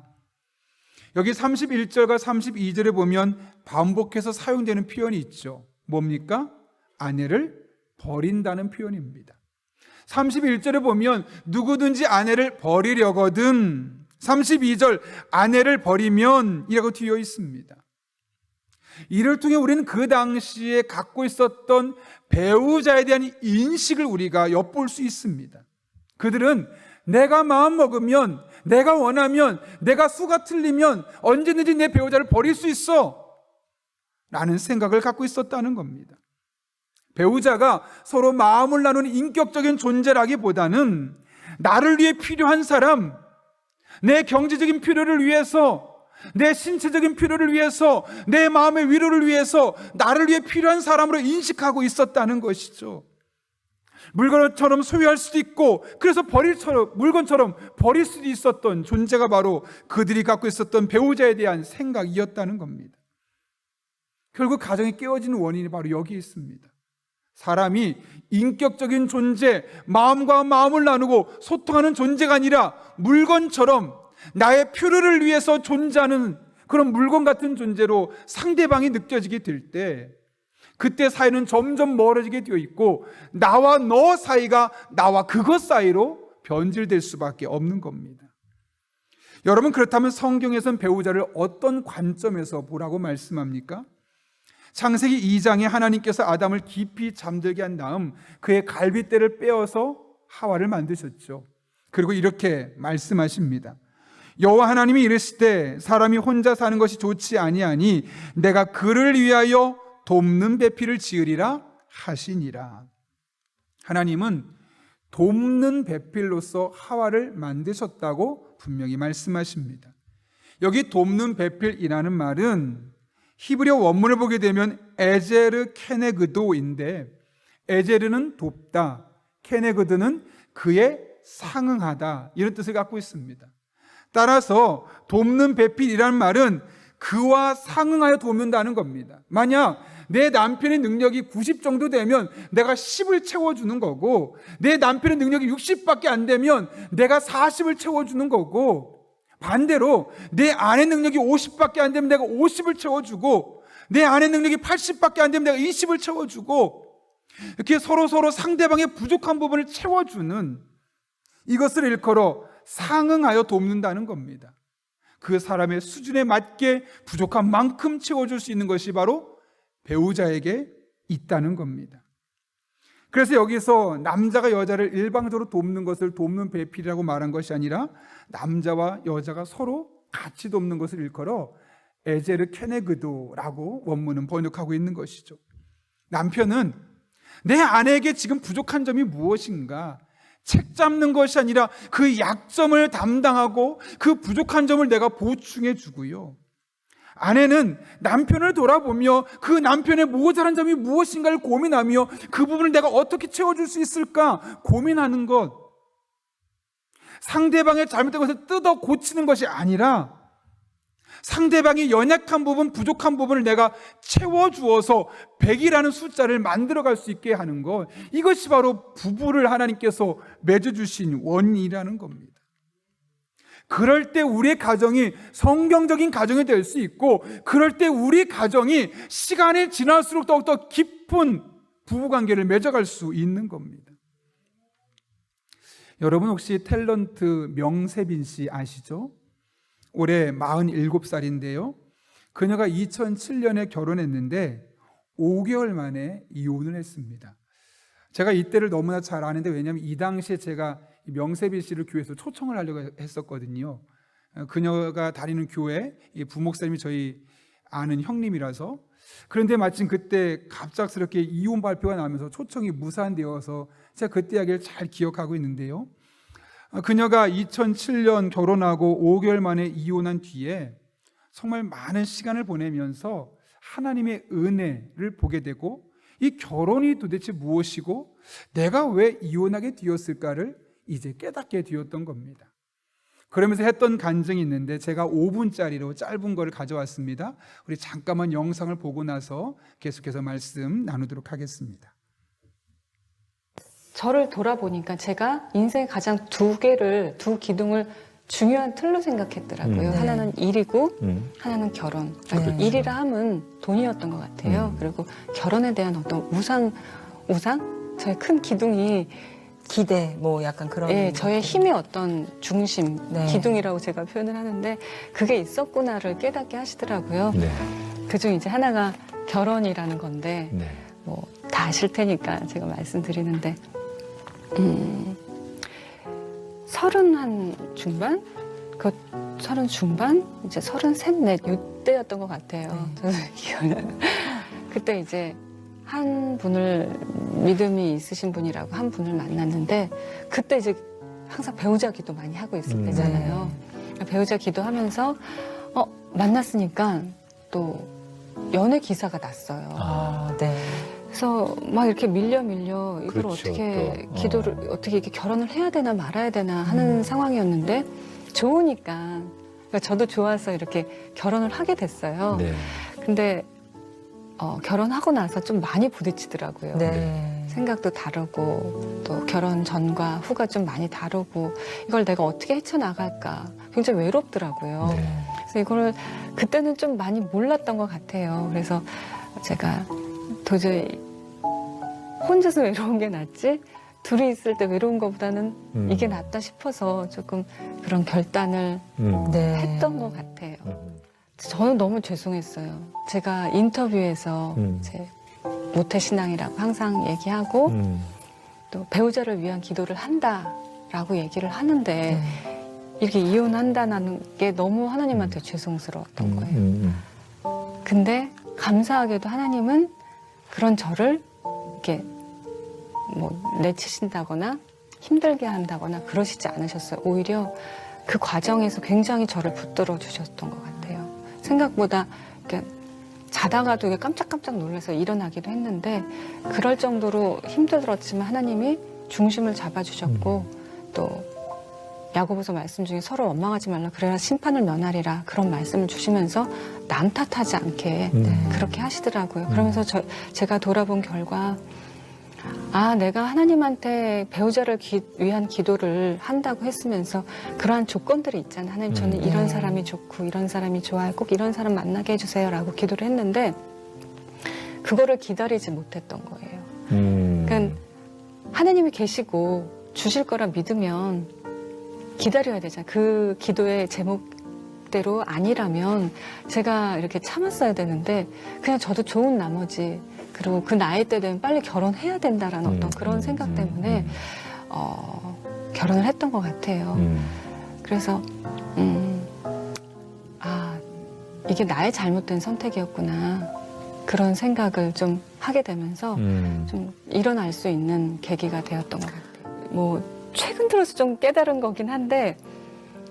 여기 31절과 32절에 보면 반복해서 사용되는 표현이 있죠. 뭡니까? 아내를 버린다는 표현입니다. 31절에 보면 누구든지 아내를 버리려거든, 32절 아내를 버리면 이라고 되어 있습니다. 이를 통해 우리는 그 당시에 갖고 있었던 배우자에 대한 인식을 우리가 엿볼 수 있습니다. 그들은 내가 마음 먹으면, 내가 원하면, 내가 수가 틀리면 언제든지 내 배우자를 버릴 수 있어 라는 생각을 갖고 있었다는 겁니다. 배우자가 서로 마음을 나누는 인격적인 존재라기보다는 나를 위해 필요한 사람, 내 경제적인 필요를 위해서, 내 신체적인 필요를 위해서, 내 마음의 위로를 위해서 나를 위해 필요한 사람으로 인식하고 있었다는 것이죠. 물건처럼 소유할 수도 있고, 그래서 물건처럼 버릴 수도 있었던 존재가 바로 그들이 갖고 있었던 배우자에 대한 생각이었다는 겁니다. 결국 가정이 깨어지는 원인이 바로 여기 있습니다. 사람이 인격적인 존재, 마음과 마음을 나누고 소통하는 존재가 아니라 물건처럼 나의 필요를 위해서 존재하는 그런 물건 같은 존재로 상대방이 느껴지게 될 때, 그때 사이는 점점 멀어지게 되어 있고 나와 너 사이가 나와 그것 사이로 변질될 수밖에 없는 겁니다. 여러분, 그렇다면 성경에서는 배우자를 어떤 관점에서 보라고 말씀합니까? 창세기 2장에 하나님께서 아담을 깊이 잠들게 한 다음 그의 갈빗대를 빼어서 하와를 만드셨죠. 그리고 이렇게 말씀하십니다. 여호와 하나님이 이르시되 사람이 혼자 사는 것이 좋지 아니하니 내가 그를 위하여 돕는 배필을 지으리라 하시니라. 하나님은 돕는 배필로서 하와를 만드셨다고 분명히 말씀하십니다. 여기 돕는 배필이라는 말은 히브리어 원문을 보게 되면 에제르 케네그도인데, 에제르는 돕다, 케네그드는 그에 상응하다, 이런 뜻을 갖고 있습니다. 따라서 돕는 배필이라는 말은 그와 상응하여 돕는다는 겁니다. 만약 내 남편의 능력이 90 정도 되면 내가 10을 채워주는 거고, 내 남편의 능력이 60밖에 안 되면 내가 40을 채워주는 거고, 반대로 내 아내 능력이 50밖에 안 되면 내가 50을 채워주고, 내 아내 능력이 80밖에 안 되면 내가 20을 채워주고, 이렇게 서로 상대방의 부족한 부분을 채워주는, 이것을 일컬어 상응하여 돕는다는 겁니다. 그 사람의 수준에 맞게 부족한 만큼 채워줄 수 있는 것이 바로 배우자에게 있다는 겁니다. 그래서 여기서 남자가 여자를 일방적으로 돕는 것을 돕는 배필이라고 말한 것이 아니라 남자와 여자가 서로 같이 돕는 것을 일컬어 에제르 케네그도라고 원문은 번역하고 있는 것이죠. 남편은 내 아내에게 지금 부족한 점이 무엇인가 책 잡는 것이 아니라 그 약점을 담당하고 그 부족한 점을 내가 보충해 주고요. 아내는 남편을 돌아보며 그 남편의 모자란 점이 무엇인가를 고민하며 그 부분을 내가 어떻게 채워줄 수 있을까 고민하는 것, 상대방의 잘못된 것을 뜯어 고치는 것이 아니라 상대방이 연약한 부분, 부족한 부분을 내가 채워주어서 100이라는 숫자를 만들어갈 수 있게 하는 것, 이것이 바로 부부를 하나님께서 맺어주신 원인이라는 겁니다. 그럴 때 우리의 가정이 성경적인 가정이 될 수 있고, 그럴 때 우리 가정이 시간이 지날수록 더욱더 깊은 부부관계를 맺어갈 수 있는 겁니다. 여러분 혹시 탤런트 명세빈 씨 아시죠? 올해 47살인데요. 그녀가 2007년에 결혼했는데 5개월 만에 이혼을 했습니다. 제가 이때를 너무나 잘 아는데, 왜냐하면 이 당시에 제가 명세빈 씨를 교회에서 초청을 하려고 했었거든요. 그녀가 다니는 교회 부목사님이 저희 아는 형님이라서. 그런데 마침 그때 갑작스럽게 이혼 발표가 나면서 초청이 무산되어서 제가 그때 이야기를 잘 기억하고 있는데요. 그녀가 2007년 결혼하고 5개월 만에 이혼한 뒤에 정말 많은 시간을 보내면서 하나님의 은혜를 보게 되고, 이 결혼이 도대체 무엇이고 내가 왜 이혼하게 되었을까를 이제 깨닫게 되었던 겁니다. 그러면서 했던 간증이 있는데 제가 5분짜리로 짧은 거를 가져왔습니다. 우리 잠깐만 영상을 보고 나서 계속해서 말씀 나누도록 하겠습니다. 저를 돌아보니까 제가 인생의 가장 두 기둥을 중요한 틀로 생각했더라고요. 하나는 일이고 하나는 결혼. 일이라 함은 돈이었던 것 같아요. 그리고 결혼에 대한 어떤 우상? 저의 큰 기둥이 기대 뭐 약간 그런. 예, 저의 힘의 어떤 중심, 네. 기둥이라고 제가 표현을 하는데 그게 있었구나를 깨닫게 하시더라고요. 네. 그중 이제 하나가 결혼이라는 건데 네. 뭐 다 아실 테니까 제가 말씀드리는데 30 중반? 그 30 중반? 이제 33, 4 이때였던 것 같아요. 저는 기억나요. 그때 이제 한 분을 믿음이 있으신 분이라고 한 분을 만났는데 그때 이제 항상 배우자 기도 많이 하고 있을 때잖아요. 배우자 기도하면서 만났으니까 또 연애 기사가 났어요. 아, 네. 그래서 막 이렇게 밀려 이걸 그렇죠, 어떻게 또. 기도를 어떻게 이렇게 결혼을 해야 되나 말아야 되나 하는 상황이었는데 좋으니까 그러니까 저도 좋아서 이렇게 결혼을 하게 됐어요. 네. 근데 결혼하고 나서 좀 많이 부딪히더라고요. 네. 생각도 다르고 또 결혼 전과 후가 좀 많이 다르고 이걸 내가 어떻게 헤쳐나갈까 굉장히 외롭더라고요. 네. 그래서 이거를 그때는 좀 많이 몰랐던 것 같아요. 그래서 제가 도저히 혼자서 외로운 게 낫지 둘이 있을 때 외로운 것보다는 이게 낫다 싶어서 조금 그런 결단을 네. 했던 것 같아요. 저는 너무 죄송했어요. 제가 인터뷰에서 제 모태신앙이라고 항상 얘기하고 또 배우자를 위한 기도를 한다라고 얘기를 하는데 네. 이렇게 이혼한다는 게 너무 하나님한테 죄송스러웠던 거예요. 근데 감사하게도 하나님은 그런 저를 이렇게 뭐 내치신다거나 힘들게 한다거나 그러시지 않으셨어요. 오히려 그 과정에서 굉장히 저를 붙들어 주셨던 것 같아요. 생각보다 이렇게 자다가도 이게 깜짝깜짝 놀라서 일어나기도 했는데 그럴 정도로 힘들었지만 하나님이 중심을 잡아주셨고 또 야고보서 말씀 중에 서로 원망하지 말라 그래야 심판을 면하리라 그런 말씀을 주시면서 남 탓하지 않게 그렇게 하시더라고요. 그러면서 제가 돌아본 결과 내가 하나님한테 배우자를 위한 기도를 한다고 했으면서 그러한 조건들이 있잖아요. 하나님 저는 이런 사람이 좋고 이런 사람이 좋아요. 꼭 이런 사람 만나게 해주세요 라고 기도를 했는데 그거를 기다리지 못했던 거예요. 그러니까 하나님이 계시고 주실 거라 믿으면 기다려야 되잖아요. 그 기도의 제목대로 아니라면 제가 이렇게 참았어야 되는데 그냥 저도 좋은 나머지 그리고 그 나이 때 되면 빨리 결혼해야 된다라는 어떤 그런 생각 때문에 결혼을 했던 것 같아요. 그래서 이게 나의 잘못된 선택이었구나 그런 생각을 좀 하게 되면서 좀 일어날 수 있는 계기가 되었던 것 같아요. 뭐 최근 들어서 좀 깨달은 거긴 한데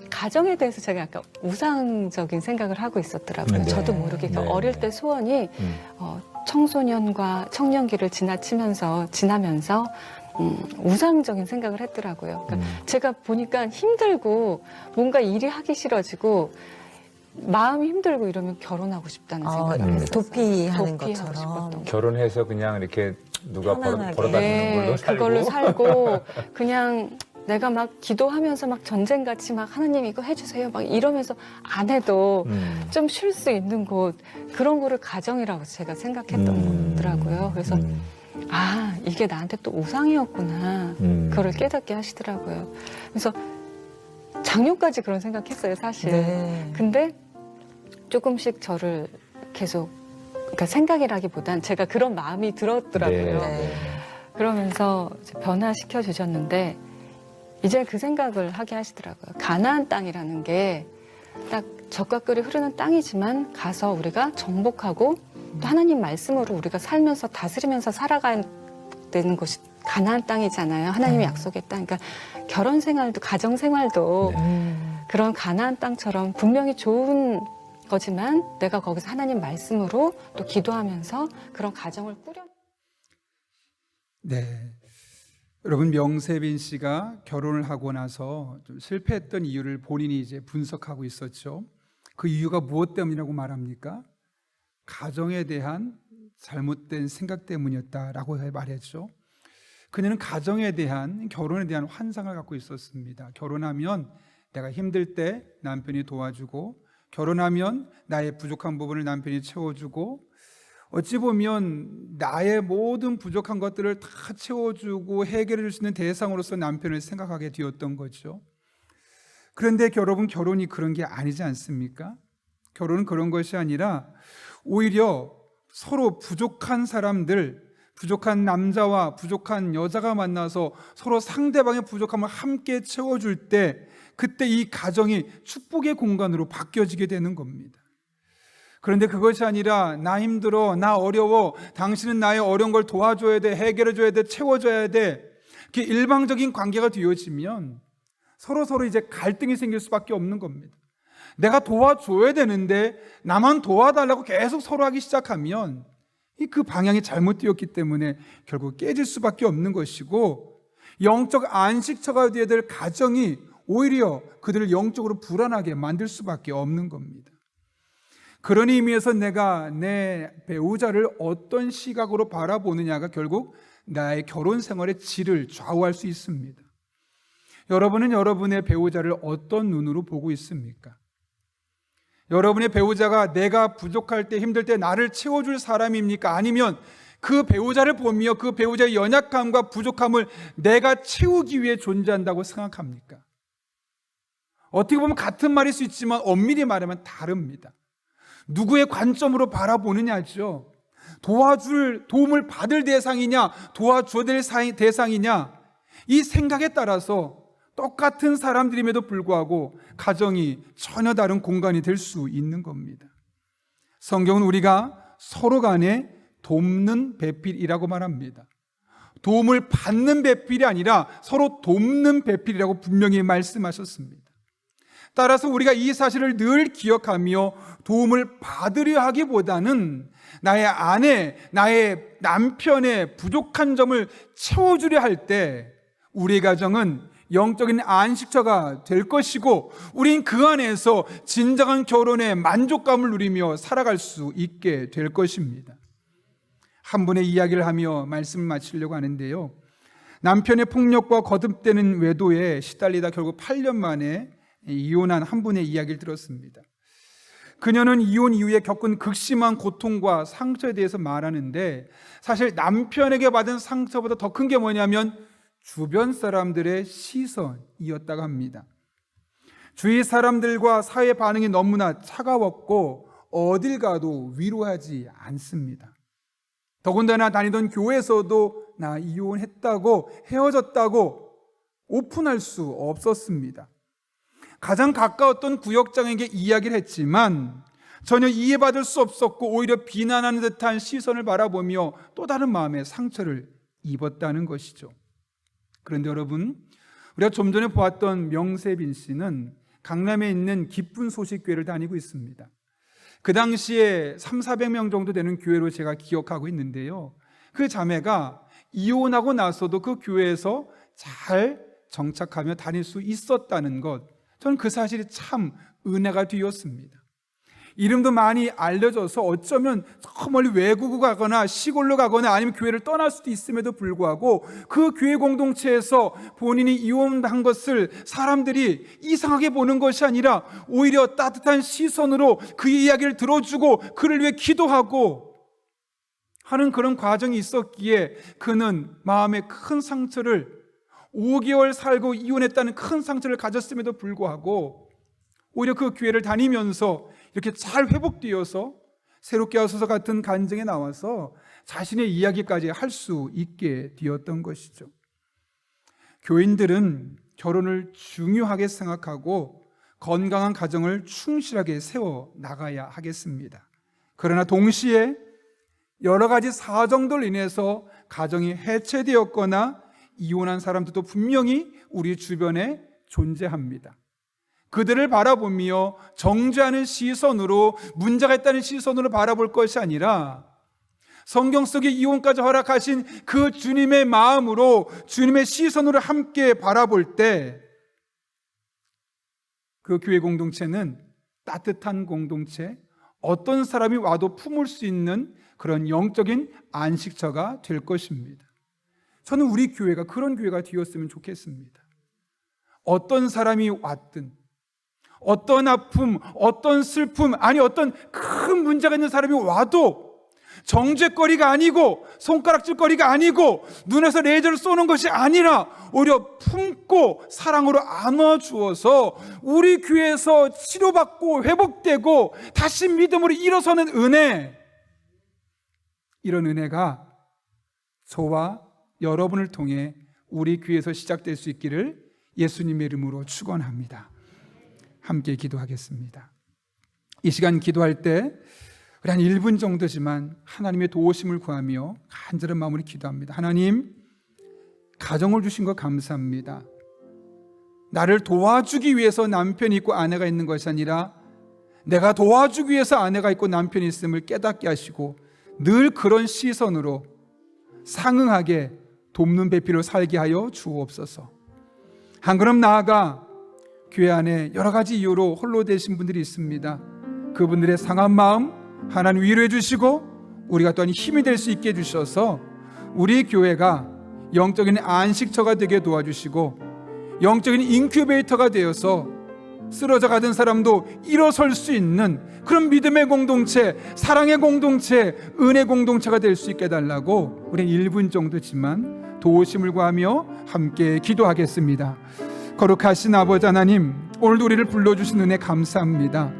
가정에 대해서 제가 약간 우상적인 생각을 하고 있었더라고요. 네. 저도 모르게 네. 어릴 때 소원이 청소년과 청년기를 지나면서 우상적인 생각을 했더라고요. 그러니까 제가 보니까 힘들고 뭔가 일이 하기 싫어지고 마음이 힘들고 이러면 결혼하고 싶다는 생각을 했어요. 도피하는 도피하고 것처럼. 싶었던 거예요. 결혼해서 그냥 이렇게 누가 편안하게. 벌어다 주는 걸로 살고. 그걸로 살고 그냥 내가 막 기도하면서 막 전쟁같이 막 하나님 이거 해주세요 막 이러면서 안 해도 좀 쉴 수 있는 곳 그런 거를 가정이라고 제가 생각했던 거더라고요. 그래서 이게 나한테 또 우상이었구나 그거를 깨닫게 하시더라고요. 그래서 작년까지 그런 생각했어요 사실. 네. 근데 조금씩 저를 계속 그러니까 생각이라기보단 제가 그런 마음이 들었더라고요. 네. 그러면서 이제 변화시켜 주셨는데 이제 그 생각을 하게 하시더라고요. 가나안 땅이라는 게 딱 젖과 꿀이 흐르는 땅이지만 가서 우리가 정복하고 또 하나님 말씀으로 우리가 살면서 다스리면서 살아가야 되는 곳이 가나안 땅이잖아요. 하나님의 약속의 땅. 그러니까 결혼 생활도 가정 생활도 그런 가나안 땅처럼 분명히 좋은 거지만 내가 거기서 하나님 말씀으로 또 기도하면서 그런 가정을 꾸려. 네. 여러분 명세빈 씨가 결혼을 하고 나서 좀 실패했던 이유를 본인이 이제 분석하고 있었죠. 그 이유가 무엇 때문이라고 말합니까? 가정에 대한 잘못된 생각 때문이었다라고 말했죠. 그녀는 가정에 대한 결혼에 대한 환상을 갖고 있었습니다. 결혼하면 내가 힘들 때 남편이 도와주고 결혼하면 나의 부족한 부분을 남편이 채워주고 어찌 보면 나의 모든 부족한 것들을 다 채워주고 해결해 줄 수 있는 대상으로서 남편을 생각하게 되었던 거죠. 그런데 여러분 결혼이 그런 게 아니지 않습니까? 결혼은 그런 것이 아니라 오히려 서로 부족한 사람들, 부족한 남자와 부족한 여자가 만나서 서로 상대방의 부족함을 함께 채워줄 때 그때 이 가정이 축복의 공간으로 바뀌어지게 되는 겁니다. 그런데 그것이 아니라 나 힘들어, 나 어려워, 당신은 나의 어려운 걸 도와줘야 돼, 해결해줘야 돼, 채워줘야 돼. 이렇게 일방적인 관계가 되어지면 서로 이제 갈등이 생길 수밖에 없는 겁니다. 내가 도와줘야 되는데 나만 도와달라고 계속 서로 하기 시작하면 그 방향이 잘못되었기 때문에 결국 깨질 수밖에 없는 것이고, 영적 안식처가 되어야 될 가정이 오히려 그들을 영적으로 불안하게 만들 수밖에 없는 겁니다. 그런 의미에서 내가 내 배우자를 어떤 시각으로 바라보느냐가 결국 나의 결혼 생활의 질을 좌우할 수 있습니다. 여러분은 여러분의 배우자를 어떤 눈으로 보고 있습니까? 여러분의 배우자가 내가 부족할 때, 힘들 때 나를 채워줄 사람입니까? 아니면 그 배우자를 보며 그 배우자의 연약함과 부족함을 내가 채우기 위해 존재한다고 생각합니까? 어떻게 보면 같은 말일 수 있지만 엄밀히 말하면 다릅니다. 누구의 관점으로 바라보느냐죠. 도움을 받을 대상이냐, 도와줘야 될 대상이냐, 이 생각에 따라서 똑같은 사람들임에도 불구하고 가정이 전혀 다른 공간이 될 수 있는 겁니다. 성경은 우리가 서로 간에 돕는 배필이라고 말합니다. 도움을 받는 배필이 아니라 서로 돕는 배필이라고 분명히 말씀하셨습니다. 따라서 우리가 이 사실을 늘 기억하며 도움을 받으려 하기보다는 나의 아내, 나의 남편의 부족한 점을 채워주려 할 때 우리 가정은 영적인 안식처가 될 것이고, 우린 그 안에서 진정한 결혼의 만족감을 누리며 살아갈 수 있게 될 것입니다. 한 분의 이야기를 하며 말씀을 마치려고 하는데요, 남편의 폭력과 거듭되는 외도에 시달리다 결국 8년 만에 이혼한 한 분의 이야기를 들었습니다. 그녀는 이혼 이후에 겪은 극심한 고통과 상처에 대해서 말하는데, 사실 남편에게 받은 상처보다 더 큰 게 뭐냐면 주변 사람들의 시선이었다고 합니다. 주위 사람들과 사회 반응이 너무나 차가웠고 어딜 가도 위로하지 않습니다. 더군다나 다니던 교회에서도 나 이혼했다고, 헤어졌다고 오픈할 수 없었습니다. 가장 가까웠던 구역장에게 이야기를 했지만 전혀 이해받을 수 없었고 오히려 비난하는 듯한 시선을 바라보며 또 다른 마음의 상처를 입었다는 것이죠. 그런데 여러분, 우리가 좀 전에 보았던 명세빈 씨는 강남에 있는 기쁜 소식 교회를 다니고 있습니다. 그 당시에 300~400명 정도 되는 교회로 제가 기억하고 있는데요, 그 자매가 이혼하고 나서도 그 교회에서 잘 정착하며 다닐 수 있었다는 것, 저는 그 사실이 참 은혜가 되었습니다. 이름도 많이 알려져서 어쩌면 저 멀리 외국을 가거나 시골로 가거나 아니면 교회를 떠날 수도 있음에도 불구하고 그 교회 공동체에서 본인이 이혼한 것을 사람들이 이상하게 보는 것이 아니라 오히려 따뜻한 시선으로 그의 이야기를 들어주고 그를 위해 기도하고 하는 그런 과정이 있었기에 그는 마음에 큰 상처를, 5개월 살고 이혼했다는 큰 상처를 가졌음에도 불구하고 오히려 그 교회를 다니면서 이렇게 잘 회복되어서 새롭게 하소서 같은 간증에 나와서 자신의 이야기까지 할 수 있게 되었던 것이죠. 교인들은 결혼을 중요하게 생각하고 건강한 가정을 충실하게 세워 나가야 하겠습니다. 그러나 동시에 여러 가지 사정들로 인해서 가정이 해체되었거나 이혼한 사람들도 분명히 우리 주변에 존재합니다. 그들을 바라보며 정죄하는 시선으로, 문제가 있다는 시선으로 바라볼 것이 아니라 성경 속에 이혼까지 허락하신 그 주님의 마음으로, 주님의 시선으로 함께 바라볼 때 그 교회 공동체는 따뜻한 공동체, 어떤 사람이 와도 품을 수 있는 그런 영적인 안식처가 될 것입니다. 저는 우리 교회가 그런 교회가 되었으면 좋겠습니다. 어떤 사람이 왔든, 어떤 아픔, 어떤 슬픔, 아니 어떤 큰 문제가 있는 사람이 와도 정죄거리가 아니고 손가락질거리가 아니고 눈에서 레이저를 쏘는 것이 아니라 오히려 품고 사랑으로 안아주어서 우리 교회에서 치료받고 회복되고 다시 믿음으로 일어서는 은혜, 이런 은혜가 저와 여러분을 통해 우리 교회에서 시작될 수 있기를 예수님의 이름으로 축원합니다. 함께 기도하겠습니다. 이 시간 기도할 때 우리 한 1분 정도지만 하나님의 도우심을 구하며 간절한 마음으로 기도합니다. 하나님, 가정을 주신 거 감사합니다. 나를 도와주기 위해서 남편이 있고 아내가 있는 것이 아니라 내가 도와주기 위해서 아내가 있고 남편이 있음을 깨닫게 하시고 늘 그런 시선으로 상응하게 돕는 배필로 살게 하여 주옵소서. 한 걸음 나아가 교회 안에 여러 가지 이유로 홀로 되신 분들이 있습니다. 그분들의 상한 마음 하나님 위로해 주시고 우리가 또한 힘이 될 수 있게 해주셔서 우리 교회가 영적인 안식처가 되게 도와주시고 영적인 인큐베이터가 되어서 쓰러져 가던 사람도 일어설 수 있는 그런 믿음의 공동체, 사랑의 공동체, 은혜 공동체가 될 수 있게 해달라고 우리는 1분 정도지만 도우심을 구하며 함께 기도하겠습니다. 거룩하신 아버지 하나님, 오늘도 우리를 불러주신 은혜 감사합니다.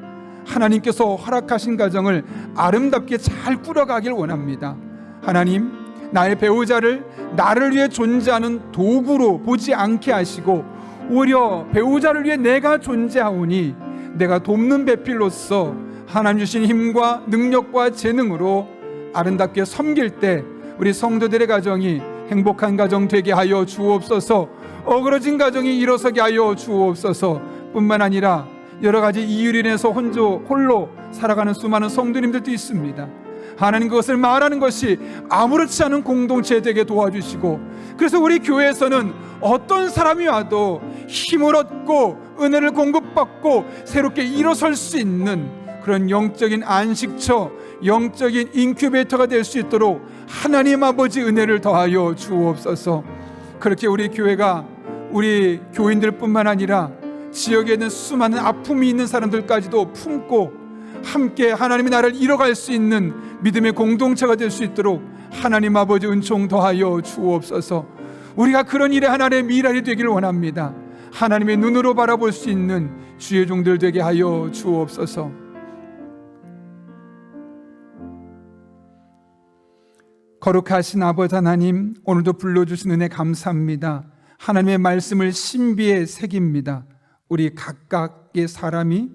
하나님께서 허락하신 가정을 아름답게 잘 꾸려가길 원합니다. 하나님, 나의 배우자를 나를 위해 존재하는 도구로 보지 않게 하시고 오히려 배우자를 위해 내가 존재하오니 내가 돕는 배필로서 하나님 주신 힘과 능력과 재능으로 아름답게 섬길 때 우리 성도들의 가정이 행복한 가정 되게 하여 주옵소서. 어그러진 가정이 일어서게 하여 주옵소서. 뿐만 아니라 여러 가지 이유로 인해서 홀로 살아가는 수많은 성도님들도 있습니다. 하나님, 그것을 말하는 것이 아무렇지 않은 공동체 되게 도와주시고, 그래서 우리 교회에서는 어떤 사람이 와도 힘을 얻고 은혜를 공급받고 새롭게 일어설 수 있는 그런 영적인 안식처, 영적인 인큐베이터가 될 수 있도록 하나님 아버지 은혜를 더하여 주옵소서. 그렇게 우리 교회가 우리 교인들 뿐만 아니라 지역에 있는 수많은 아픔이 있는 사람들까지도 품고 함께 하나님의 나라를 이뤄갈 수 있는 믿음의 공동체가 될 수 있도록 하나님 아버지 은총 더하여 주옵소서. 우리가 그런 일에 하나님의 미랄이 되기를 원합니다. 하나님의 눈으로 바라볼 수 있는 주의 종들 되게 하여 주옵소서. 거룩하신 아버지 하나님, 오늘도 불러주신 은혜 감사합니다. 하나님의 말씀을 신비에 새깁니다. 우리 각각의 사람이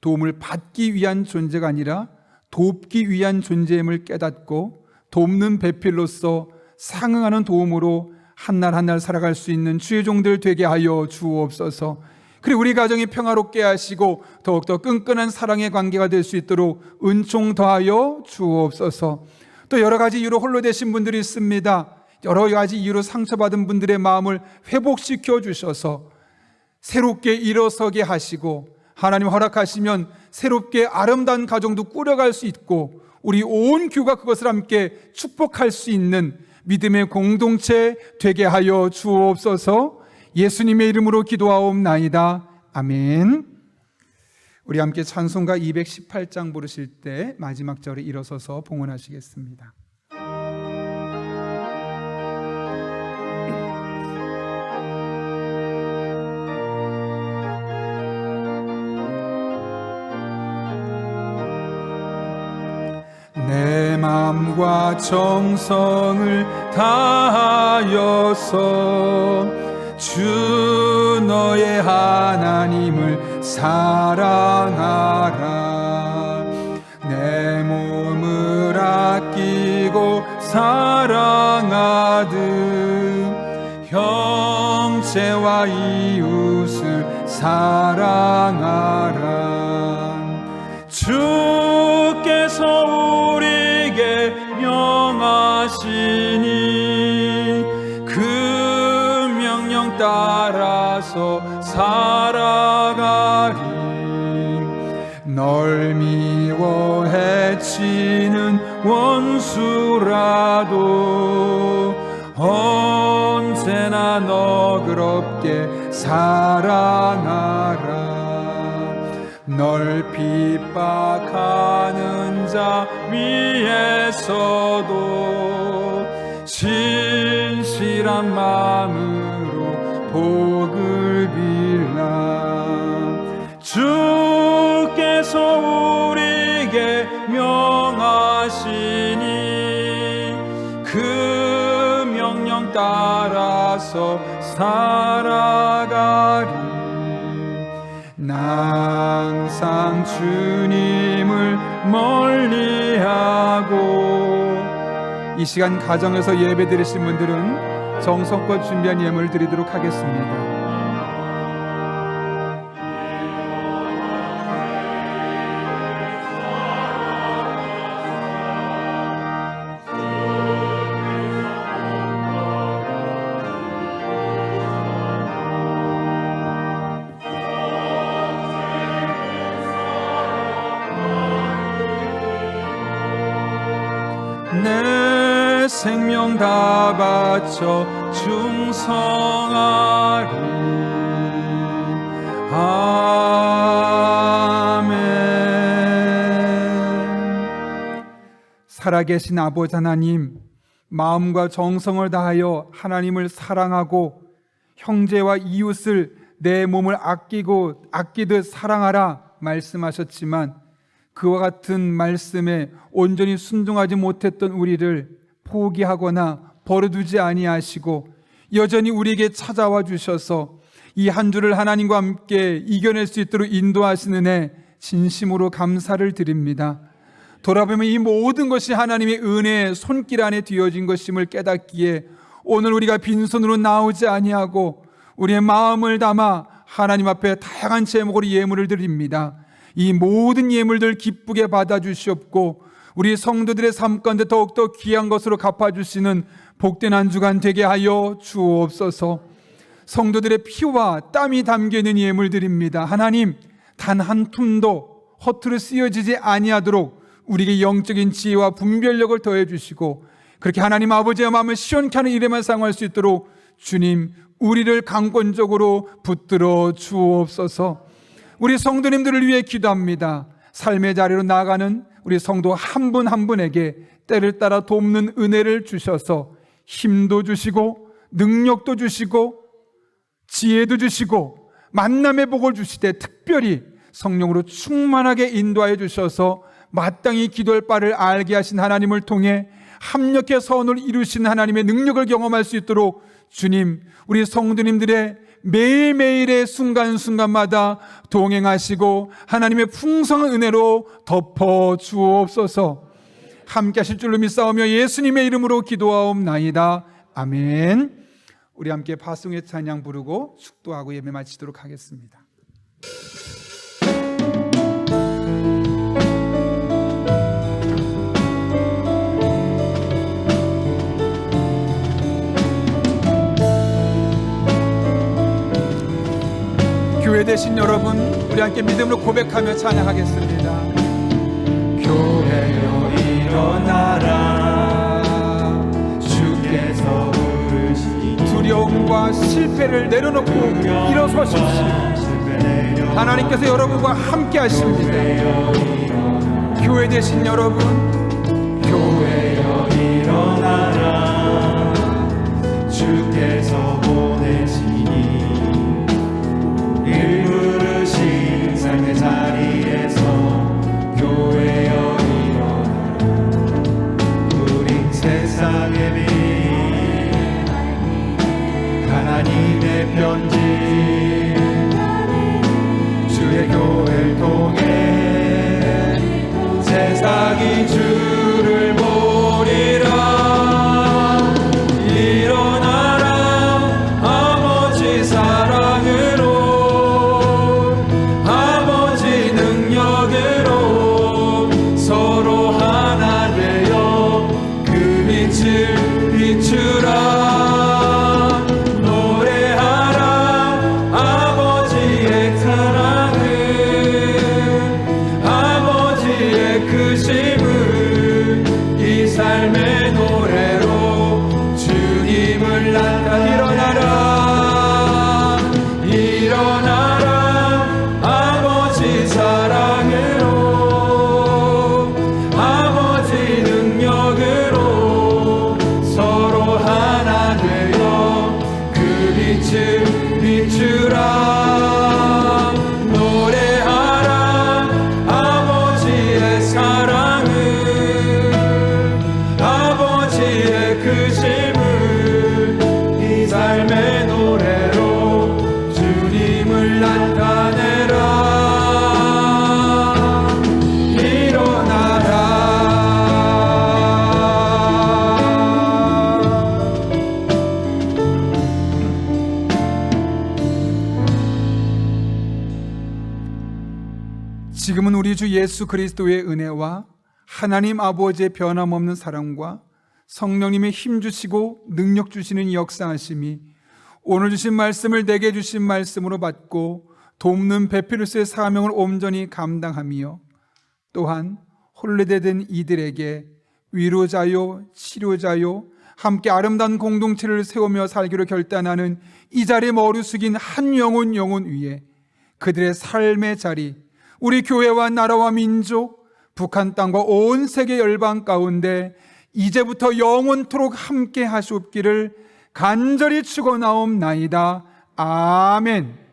도움을 받기 위한 존재가 아니라 돕기 위한 존재임을 깨닫고 돕는 배필로서 상응하는 도움으로 한날 한날 살아갈 수 있는 주의 종들 되게 하여 주옵소서. 그리고 우리 가정이 평화롭게 하시고 더욱더 끈끈한 사랑의 관계가 될 수 있도록 은총 더하여 주옵소서. 또 여러 가지 이유로 홀로 되신 분들이 있습니다. 여러 가지 이유로 상처받은 분들의 마음을 회복시켜 주셔서 새롭게 일어서게 하시고 하나님 허락하시면 새롭게 아름다운 가정도 꾸려갈 수 있고 우리 온 교회가 그것을 함께 축복할 수 있는 믿음의 공동체 되게 하여 주옵소서. 예수님의 이름으로 기도하옵나이다. 아멘. 우리 함께 찬송가 218장 부르실 때 마지막 절에 일어서서 봉헌하시겠습니다. 내 마음과 정성을 다하여서 주 너의 하나님을 사랑하라. 내 몸을 아끼고 사랑하듯 형제와 이웃을 사랑하라. 주께서 우리에게 명하시니 그 명령 따라서 살아가리. 널 미워 해치는 원수라도 언제나 너그럽게 사랑하라. 널 핍박하는 자 위에서도 진실한 마음으로 복을 빌라. 주께서 우리에게 명하시니 그 명령 따라서 살아가리. 나 항상 주님을 멀리하고. 이 시간 가정에서 예배 드리신 분들은 정성껏 준비한 예물을 드리도록 하겠습니다. 내 생명 다 바쳐 충성하리. 아멘. 살아계신 아버지 하나님, 마음과 정성을 다하여 하나님을 사랑하고 형제와 이웃을 내 몸을 아끼듯 사랑하라 말씀하셨지만, 그와 같은 말씀에 온전히 순종하지 못했던 우리를 포기하거나 버려두지 아니하시고 여전히 우리에게 찾아와 주셔서 이 한 주를 하나님과 함께 이겨낼 수 있도록 인도하시는 애 진심으로 감사를 드립니다. 돌아보면 이 모든 것이 하나님의 은혜의 손길 안에 뒤어진 것임을 깨닫기에 오늘 우리가 빈손으로 나오지 아니하고 우리의 마음을 담아 하나님 앞에 다양한 제목으로 예물을 드립니다. 이 모든 예물들 기쁘게 받아주시옵고 우리 성도들의 삶 가운데 더욱더 귀한 것으로 갚아주시는 복된 한 주간 되게 하여 주옵소서. 성도들의 피와 땀이 담겨있는 예물들입니다. 하나님, 단 한 푼도 허투루 쓰여지지 아니하도록 우리에게 영적인 지혜와 분별력을 더해 주시고 그렇게 하나님 아버지의 마음을 시원케 하는 일에만 사용할 수 있도록 주님, 우리를 강권적으로 붙들어 주옵소서. 우리 성도님들을 위해 기도합니다. 삶의 자리로 나아가는 우리 성도 한 분 한 분에게 때를 따라 돕는 은혜를 주셔서 힘도 주시고 능력도 주시고 지혜도 주시고 만남의 복을 주시되 특별히 성령으로 충만하게 인도하여 주셔서 마땅히 기도할 바를 알게 하신 하나님을 통해 합력해 선을 이루신 하나님의 능력을 경험할 수 있도록 주님, 우리 성도님들의 매일매일의 순간순간마다 동행하시고 하나님의 풍성한 은혜로 덮어 주옵소서. 함께 하실 줄로 믿사오며 예수님의 이름으로 기도하옵나이다. 아멘. 우리 함께 파송의 찬양 부르고 축도하고 예배 마치도록 하겠습니다. 교회 되신 여러분, 우리 함께 믿음으로 고백하며 찬양하겠습니다. 교회여 일어나라, 주께서 부르시니 두려움과 실패를 내려놓고 일어서십시오. 하나님께서 여러분과 함께 하십니다. 교회 되신 여러분, 교회여 일어나라, 주께서 보내시니 부르신 삶의 자리에서 교회여 일어나라. 우린 세상의 빛, 하나님의 편지, 주의 교회를 통해 세상이 주를 보리라. 일어나라, 아버지 사랑으로 서로 하나 되어 그 빛을 비추라. 노래하라 아버지의 사랑을, 아버지의 크심을 이 삶의 노래로 주님을 나타내. 일어나라, 일어나라 아버지 사랑으로, 서로 하나 되어 그 빛을 비추라. 노래하라 아버지의 사랑을, 아버지의 크심을 이 삶의 노래로 주님을 나타내라. 지금은 우리 주 예수 그리스도의 은혜와 하나님 아버지의 변함없는 사랑과 성령님의 힘 주시고 능력 주시는 역사하심이 오늘 주신 말씀을 내게 주신 말씀으로 받고 돕는 베피루스의 사명을 온전히 감당하며 또한 혼례되던 이들에게 위로자요 치료자요 함께 아름다운 공동체를 세우며 살기로 결단하는 이 자리에 머리 숙인 한 영혼 위에 그들의 삶의 자리, 우리 교회와 나라와 민족, 북한 땅과 온 세계 열방 가운데 이제부터 영원토록 함께 하시옵기를 간절히 축원하옵나이다. 아멘.